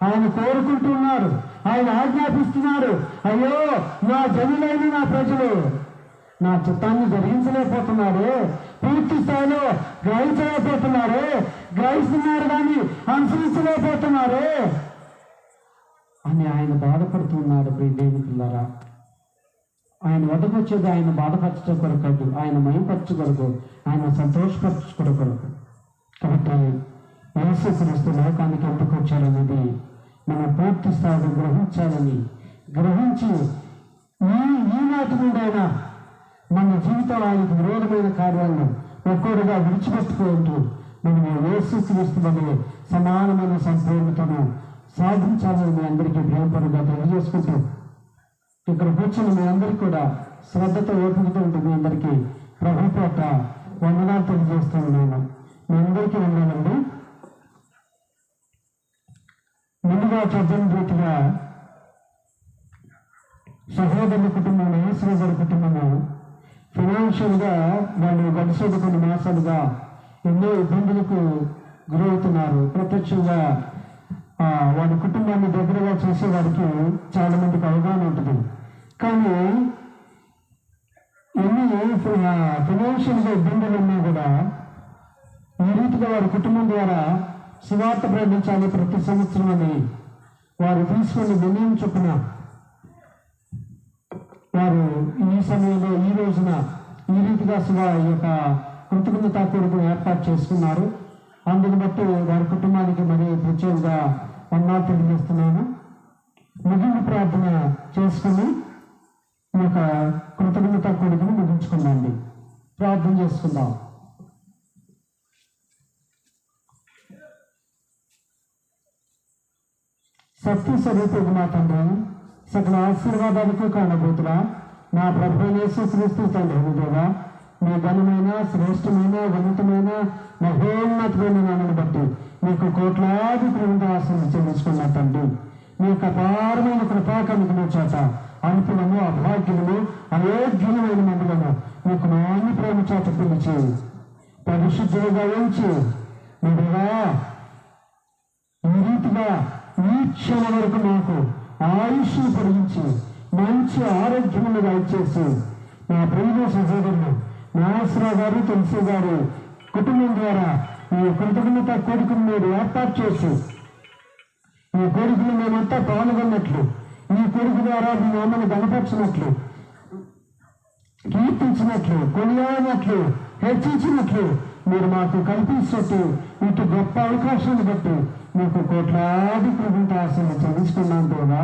Speaker 1: ఆయన కోరుకుంటున్నాడు, ఆయన ఆజ్ఞాపిస్తున్నాడు. అయ్యో నా జనులైన నా ప్రజలు నా చిత్తాన్ని గ్రహించలేకపోతున్నారే, పూర్తి స్థాయిలో గ్రహించలేకపోతున్నారే, గ్రహిస్తున్నారు కానీ అనుసరించలేకపోతున్నారే అని ఆయన బాధపడుతున్నాడు. ప్రియ దేవుని పిల్లరా, ఆయన వద్దకు వచ్చేది ఆయన బాధపరచడం కొరకు, ఆయన మయంపరచు కొరకు, ఆయన సంతోషపరచుకోవడం కొరకు. కాబట్టి యేసుక్రీస్తు లోకానికి ఎందుకు వచ్చారనేది మనం పూర్తి స్థాయిలో గ్రహించాలని, గ్రహించి ఈనాటి నుండైనా మన జీవితంలో ఆయనకు విరోధమైన కార్యాలను ఒక్కొక్కటిగా విడిచిపెట్టుకుంటూ మనం యేసుక్రీస్తుని సమానమైన సంపూర్ణతను సాధించాలని మీ అందరికీ ప్రేమపరుగా తెలియజేసుకుంటూ ఇక్కడ కూర్చొని మీ అందరికీ కూడా శ్రద్ధతో ఓపికతో ఉంటూ మీ అందరికీ ప్రభు పేట వందనాలు తెలియజేస్తూ ఉన్నాను. మీ అందరికీ వందనండి. ముందుగా చెప్పిన రీతిగా సహోదరుల కుటుంబం, యేసుగారి కుటుంబము ఫైనాన్షియల్గా వాళ్ళు గడిచేది కొన్ని మాసాలుగా ఎన్నో ఇబ్బందులకు గురవుతున్నారు. ప్రత్యక్షంగా వాడి కుటుంబాన్ని దగ్గరగా చేసే వారికి చాలా మందికి అవగాహన ఉంటుంది. కానీ ఎన్ని ఫైనాన్షియల్గా ఇబ్బందులు ఉన్నా కూడా ఈ రీతిగా వారి కుటుంబం ద్వారా సువార్త ప్రకటించాలి ప్రతి సంవత్సరం అని వారు తీసుకుని నిర్ణయం చొప్పున వారు ఈ సమయంలో ఈ రోజున ఈ రీతిగా ఈ యొక్క కృతజ్ఞతా కొడుకును ఏర్పాటు చేసుకున్నారు. అందుకు బట్టి వారి కుటుంబానికి మరి ప్రత్యేకంగా వందనాలు తెలియజేస్తున్నాను. ముగింపు ప్రార్థన చేసుకుని ఈ యొక్క కృతజ్ఞతా కొడుకును ముగించుకుందాండి. ప్రార్థన చేసుకుందాం. సత్య స్వరూపుడు మా తండ్రి, సకల ఆశీర్వాదాలకు కారణభూతులా నా ప్రభు యేసుక్రీస్తు తండ్రి దేవా, మీ ఘనమైన శ్రేష్టమైన ఉన్నతమైన మహోన్నతమైన నామను బట్టి మీకు కోట్లాది కృతజ్ఞతాస్తుతులు చెల్లించుకున్న తండ్రి, మీ యొక్క అపారమైన కృపాకనుకున్న చేత అల్పులము, అభాగ్యులము, అయోగ్యులమైన మందులను మీకు నాన్ని ప్రేమ చేత పిలిచి పరిశుద్ధులుగా ఉంచి మీరుగా ఈ రీతిగా ఈ క్షణం వరకు మాకు ఆయుష్ను పొడిగించి మంచి ఆరోగ్యమును దయచేసి నా ప్రియ సహోదరులు నాగేశ్వరరావు గారు, తులసి గారు కుటుంబం ద్వారా ఈ కృతజ్ఞత కోరికను మీరు ఏర్పాటు చేసి ఈ కోరికలు మేమంతా పాల్గొన్నట్లు, ఈ కోరిక ద్వారా మీ నామను గణపరిచినట్లు, కీర్తించినట్లు, కొనియాడినట్లు, హెచ్చించినట్లు మీరు మాకు కల్పించినట్టు ఇటు గొప్ప అవకాశాన్ని బట్టి మీకు కోట్లాది కృతజ్ఞతాస్తుతులు చెల్లించుకున్నాం దేవా.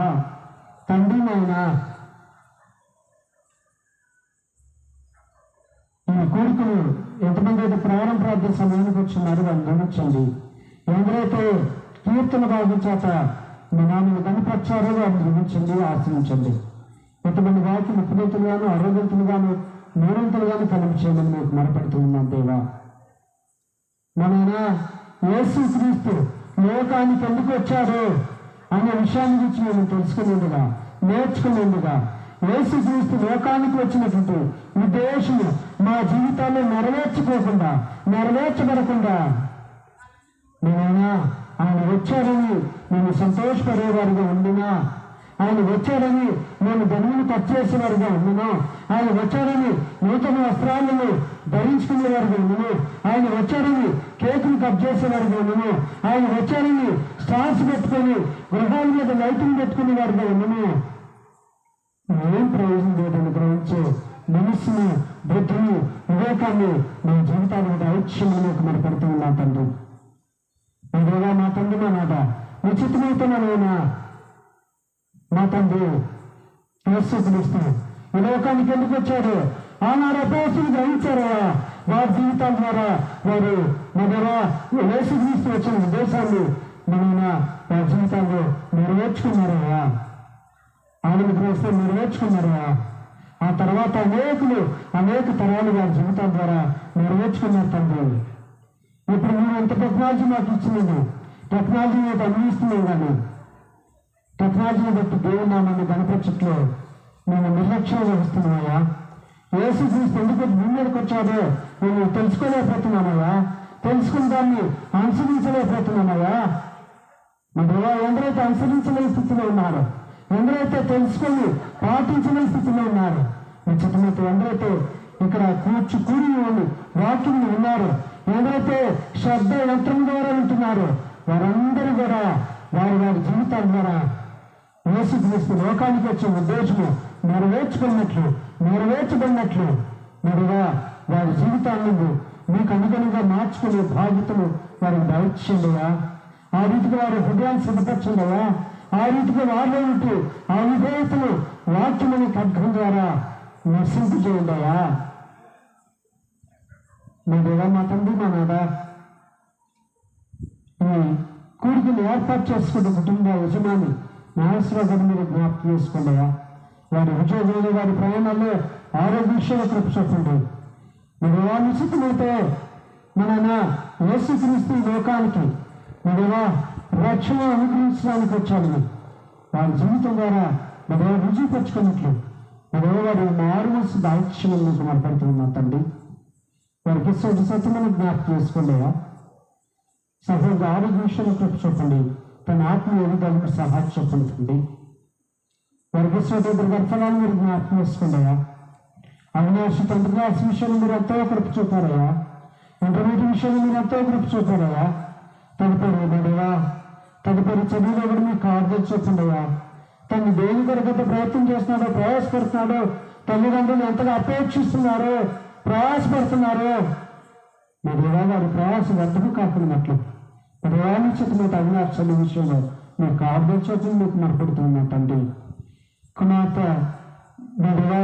Speaker 1: తండ్రి నాయన, ఈ కోరికలు ఎంతమంది అయితే ప్రార్థన సమయానికి వచ్చినారో వారిని గమనించండి. ఎవరైతే కీర్తన భాగం చేత మీ నామను కనపరిచారో వారిని గమనించండి, ఆశ్రయించండి. ఎంతమంది వారికి ముప్పదంతులుగాను, అరవదంతులుగాను, నూరంతులుగాను కనిపించేయమని మీకు మొరపెడుతూ ఉన్నాం దేవా. మన యేసుక్రీస్తు లోకానికి ఎందుకు వచ్చాడో అనే విషయాన్ని గురించి మేము తెలుసుకునేందుగా, నేర్చుకునేందుగా యేసుక్రీస్తు లోకానికి వచ్చినటువంటి ఉద్దేశము మా జీవితాల్లో నెరవేర్చబడకుండా నేనైనా ఆయన వచ్చాడని నేను సంతోషపడేవారిగా ఉండినా, ఆయన వచ్చాడని నేను ధనమును ఖర్చు చేసేవారిగా ఉండినా, ఆయన వచ్చాడని నూతన వస్త్రాలను ధరించుకునేవారిగా ఉండినా, ఆయన వచ్చాడని కేకును కట్ చేసేవారిగా ఉండినా, ఆయన వచ్చాడని స్టార్స్ పెట్టుకొని గృహాల మీద లైటింగ్ పెట్టుకునే వారిగా ఉండినా ఏం ప్రయోజనం లేదని గ్రహించే మనస్సును, బుద్ధిని, వివేకాన్ని నా జీవితాన్ని ఐక్యంలోకి మరి పెడుతూ ఉన్నా తండ్రి. ఇదేగా మా తండ్రి మా నాట నిశ్చితమవుతున్నానైనా మా తండ్రి యేసుక్రీస్తు ఈ లోకానికి ఎందుకు వచ్చారు? ఆనాడు అపోస్తులు గ్రహించారా? వారి జీవితాల ద్వారా వారు మన యేసుక్రీస్తు వచ్చిన ఉద్దేశాన్ని మన వారి జీవితాల్లో నెరవేర్చుకున్నారా? ఆయన గ్రహిస్తే నెరవేర్చుకున్నారా? ఆ తర్వాత అనేక తరాలు వారి జీవితాల ద్వారా నెరవేర్చుకున్నారు తండ్రి. ఇప్పుడు మీరు ఎంత టెక్నాలజీ మాకు ఇచ్చినాను, టెక్నాలజీ మీకు అందిస్తున్నాం, కానీ టెక్నాలజీని బట్టి దేవుని నామాన్ని గణపరచట్లో మేము నిర్లక్ష్యం వహిస్తున్నామయ్యా. యేసుక్రీస్తు ఎందుకు భూమి మీదకి వచ్చాడో మేము తెలుసుకోలేకపోతున్నామయ్యా, తెలుసుకున్న దాన్ని అనుసరించలేకపోతున్నామయ్యా. మరి ఎందరైతే అనుసరించలేని స్థితిలో ఉన్నారు, ఎందరైతే తెలుసుకొని పాటించలేని స్థితిలో ఉన్నారు, నిశ్చితమైతే ఎందరైతే ఇక్కడ కూడి వాక్యం ఉన్నారు, ఎందరైతే శ్రద్ధ యంత్రం ద్వారా ఉంటున్నారు, వారందరూ కూడా వారి జీవితాల ద్వారా యేసుక్రీస్తు లోకానికి వచ్చే ఉద్దేశము నెరవేర్చబడినట్లు మరిగా వారి జీవితాన్ని మీకు అనుగుణంగా మార్చుకునే బాధ్యతలు వారికి దయచేయండియా. ఆ రీతిగా వారి హృదయాన్ని సిద్ధపరచండియా. ఆ రీతిగా వారిలో ఉంటూ ఆ విధేయతను వాక్యమని ఖడ్గం ద్వారా నశింపు చేయండియా. మీరేగా మా తండ్రి మా నాదా ఈ కూడికలు ఏర్పాటు చేసుకున్న కుటుంబ యజమాని నాగేశ్వరరావు గారిని మీరు జ్ఞాపకం చేసుకోండియా. వారి ఉద్యోగులు వారి ప్రయాణాల్లో ఆరోగ్య విషయంలో కృప చెప్పండి. మీరు నిశ్చితమైతే మన యేసుక్రీస్తు లోకానికి మీరేవా రక్షణ అనుగ్రహించడానికి వచ్చాను. వారి జీవితం ద్వారా మరో రుజువు తెచ్చుకున్నట్లు మరో వారి మారుమనసు దాయిత్యం మీకు మాట్లాడుతున్నా తండ్రి. వారికి ఇష్టం సత్యమైన జ్ఞాపకం చేసుకోండియా. సహోదరు ఆరోగ్య విషయంలో కృప చెప్పండి. తన ఆత్మీయ ఎదుగుదలకు సహాయం చెప్పండి తండ్రి. వారికి ఇష్టం గర్భాలను మీరు జ్ఞాపకం చేసుకోండియా. అవినాశి తండ్రి గారి విషయంలో మీరు ఎంతో కృప చూపారయ్యా. ఇంటర్మీడియట్ విషయంలో మీరు ఎంతో కృప చూపారయ్యా. తదుపరి చదువులో కూడా మీకు ఆర్డర్ చెప్పండియా. తను దేని కొరకైతే ప్రయత్నం చేస్తున్నాడో, ప్రయాసపడుతున్నాడో, తల్లిదండ్రులు ఎంతగా అపేక్షిస్తున్నారో, ప్రయాసపడుతున్నారో మరిగా వారి ప్రయాసం వ్యర్థము కాకున్నట్లు ప్రయాణించకపోతే అవినాశ చదువు విషయంలో మీకు ఆర్డర్ చెప్పి మీకు మరపడుతున్నా తండ్రి. కుమార్తె మరిగా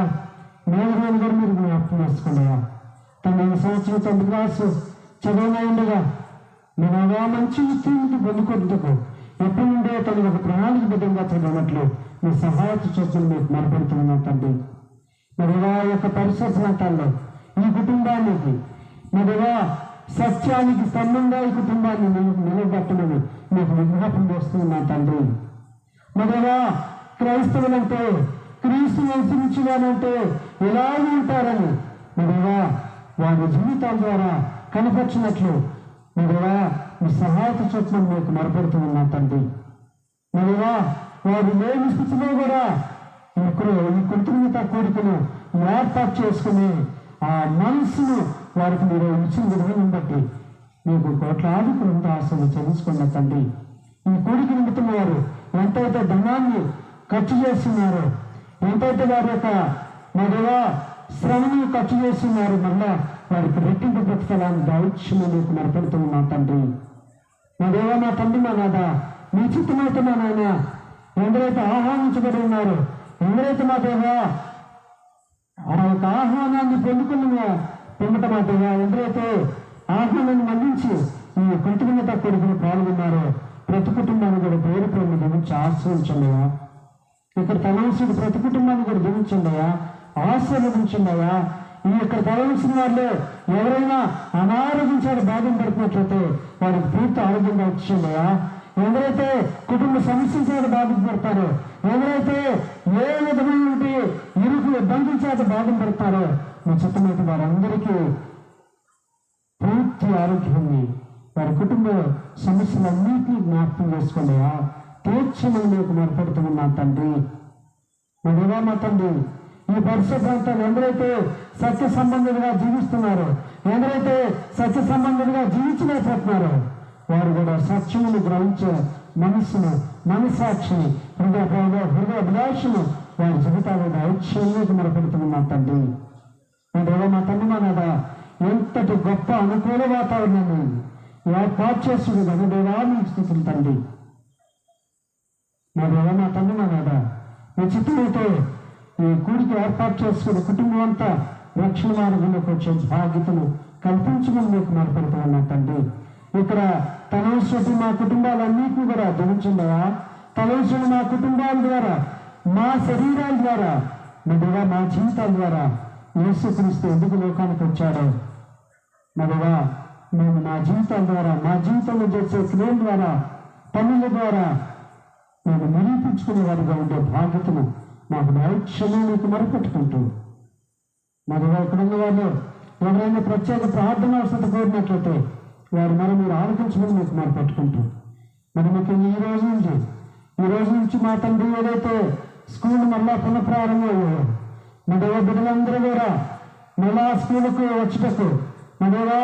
Speaker 1: మేలుగాని కూడా మీరు జ్ఞాపకం చేసుకున్నాయా. తన 5 సంవత్సరం 10వ క్లాసు చదువులో ఉండగా నేను మంచి ఉత్తీర్ణత పొందుకుంటుకు ఎప్పటి నుండే తను ఒక ప్రణాళికబద్ధంగా చదివినట్లు మీ సహాయత చూపులు మీకు మరపడుతున్నా తండ్రి. మరిగా యొక్క పరిసర ప్రాంతాల్లో ఈ కుటుంబానికి మరిగా సత్యానికి స్తంభంగా ఈ కుటుంబాన్ని నిలబెట్టమని మీకు విజ్ఞాపన చేస్తున్నా తండ్రి. మరిగా క్రైస్తవులంటే క్రీస్తుని అనుసరించగానంటే ఎలాగే ఉంటారని మరిగా వారి జీవితాల ద్వారా కనపరిచినట్లు మరిగా మీ సహాయత చొప్పున మీకు మరపడుతూ ఉన్నా తండ్రి. మరిగా వారు లేని స్థితిలో కూడా ఈ కృతజ్ఞత కోరికను ఏర్పాటు చేసుకుని ఆ మనసును వారికి మీరు ఇచ్చిన విధానం బట్టి మీకు కోట్లాది కృత ఆశలు చెల్లించుకున్న తండ్రి. ఈ కోరిక నిమిత్తం వారు ఎంతైతే ధనాన్ని ఖర్చు చేస్తున్నారో, ఎంతైతే వారి యొక్క మరిగా శ్రమను ఖర్చు చేస్తున్నారు, మళ్ళా వారికి రెట్టింపు బ్రతకాలని దైత్యం మీకు నడపడుతూ ఉన్నా తండ్రి. మరేవా నా తండ్రి మా నాదా మీ చిత్తమైతే మా నాయన ఎందరైతే ఆహ్వానించబడి ఉన్నారు, ఎందరైతే మా దేవా ఆ యొక్క ఆహ్వానాన్ని పొందటం మా దేవా ఎందరైతే ఆహ్వానాన్ని మళ్లించి ఈ కృతజ్ఞత కొడుకుని పాల్గొన్నారో ప్రతి కుటుంబాన్ని కూడా పేరు ప్రేమ దీవించి ఆశ్రయించండియా. ఇక్కడ తలవలసిన ప్రతి కుటుంబాన్ని కూడా దీవించండియా, ఆశీర్వదించండియా. ఈ ఇక్కడ తలవలసిన వాళ్ళు ఎవరైనా అనారోగ్యించాడు బాధం పడుతున్నట్లయితే వారికి పూర్తి ఆరోగ్యంగా వచ్చిండయా. ఎవరైతే కుటుంబ సమస్యల చేత బాధపడతారో, ఎవరైతే ఏ విధమైన ఇరుకు ఇబ్బందుల చేత బాధపడతారో మీ చిత్తమైతే వారందరికీ పూర్తి ఆరోగ్యం ఉంది. వారి కుటుంబ సమస్యలన్నింటినీ జ్ఞాపకం చేసుకోలేయా. తీర్చమని మీకు మొదలుపెడుతున్నా తండ్రి. మరిగా మా తండ్రి ఈ పరిసర ప్రాంతాలు ఎందరైతే సత్య సంబంధులుగా జీవిస్తున్నారో, ఎందరైతే సత్య సంబంధులుగా జీవించలేకపోతున్నారో వారు కూడా సత్యమును గ్రహించే మనసాక్షిని హృదయాభిలాషను వారి జీవితాలను ఐక్యంలోకి మొదలుపెడుతున్నా తండ్రి. మరిగా మా తండ్రి మా నాదా ఎంతటి గొప్ప అనుకూల వాతావరణాన్ని ఏర్పాటు చేస్తుంది గనుదేవా మీకు స్థితులు తండ్రి. మరిగా మా తండ్రి మా నాదా మీ చిత్తమైతే ఈ కూడికి ఏర్పాటు చేసుకుని కుటుంబం అంతా రక్షణ మార్గంలోకి వచ్చే బాధ్యతను కల్పించమని మీకు మాట్లాడుతూ ఉన్నా తండ్రి. ఇక్కడ తలవలసి మా కుటుంబాలన్నింటినీ కూడా ధరించిండయా. తలవలసిన మా కుటుంబాల ద్వారా, మా శరీరాల ద్వారా మరిగా మా జీవితాల ద్వారా యేసుక్రీస్తు ఎందుకు లోకానికి వచ్చాడో మరిగా మేము మా జీవితాల ద్వారా మా జీవితంలో చేసే క్రియల ద్వారా పనుల ద్వారా మేము నిరూపించుకునే వారిగా ఉండే బాధ్యతను మాకు నైక్షణం మీకు మొరపెట్టుకుంటూ మరిగా ఇక్కడ ఉన్న వాళ్ళు ఎవరైనా ప్రత్యేక ప్రార్థన అవసరం కోరినట్లయితే వారు మీరు ఆలోచించమని మీకు మొరపెట్టుకుంటూ మరి మీకు ఈ రోజు నుంచి మా తండ్రి ఏదైతే స్కూల్ మళ్ళా పునఃప్రారంభమయ్యాయో మరిగా బిడ్డలందరూ కూడా మళ్ళా స్కూలుకు వచ్చటకు మరిగా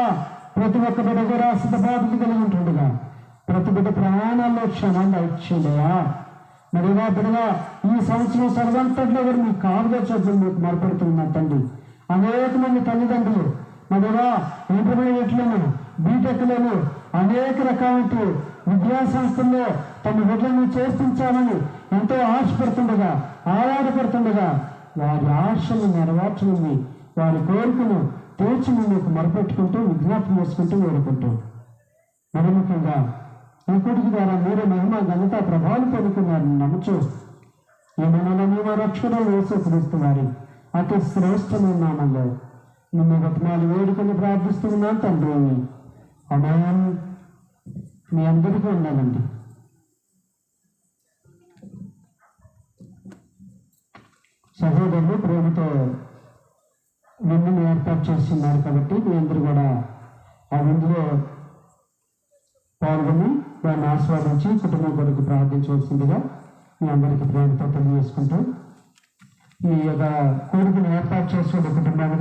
Speaker 1: ప్రతి ఒక్క బిడ్డ కూడా సిద్ధబాధలు కలిగి ఉంటుండగా ప్రతి బిడ్డ ప్రయాణాల్లో క్షణాలు ఇచ్చిండయా మరిగా బిడ్డగా ఈ సంవత్సరం సర్వంతట్లో కూడా మీ కాలుగా చూద్దాం మీకు మొరపెడుతున్నా తండ్రి. అనేక మంది తల్లిదండ్రులు మరిగా ఇంటర్మీడియట్లను బీటెక్లను అనేక రకాల విద్యా సంస్థల్లో తమ బిడ్డలను చేర్పించాలని ఎంతో ఆశపడుతుండగా ఆరాటపడుతుండగా వారి ఆశను నెరవేర్చమని వారి కోరికను తీర్చమని మీకు మొరపెట్టుకుంటూ విజ్ఞాపన చేసుకుంటూ వేడుకుంటూ మరి ముఖ్యంగా ఈ కొడుకు ద్వారా మీరు మహిమ ఘనత ప్రభావం పొందుకున్నారని నమ్ముచు ఈ మనలో మా రక్షకుడు యేసుక్రీస్తు వారి అతి శ్రేష్టమైన నామంలో నిన్ను బతిమాలు వేడుకొని ప్రార్థిస్తున్నాను తండ్రి. ఆమేన్. మీ అందరికీ ఉండాలండి. సహోదరులు ప్రేమతో విందును ఏర్పాటు చేస్తున్నారు కాబట్టి మీ అందరూ కూడా ఆ విందులో పాల్గొని దాన్ని ఆస్వాదించి కుటుంబం కొరకు ప్రార్థించవలసిందిగా మీ అందరికీ ప్రేమతో తెలియజేసుకుంటూ ఈ యొక్క కోరికను ఏర్పాటు చేసుకునే కుటుంబానికి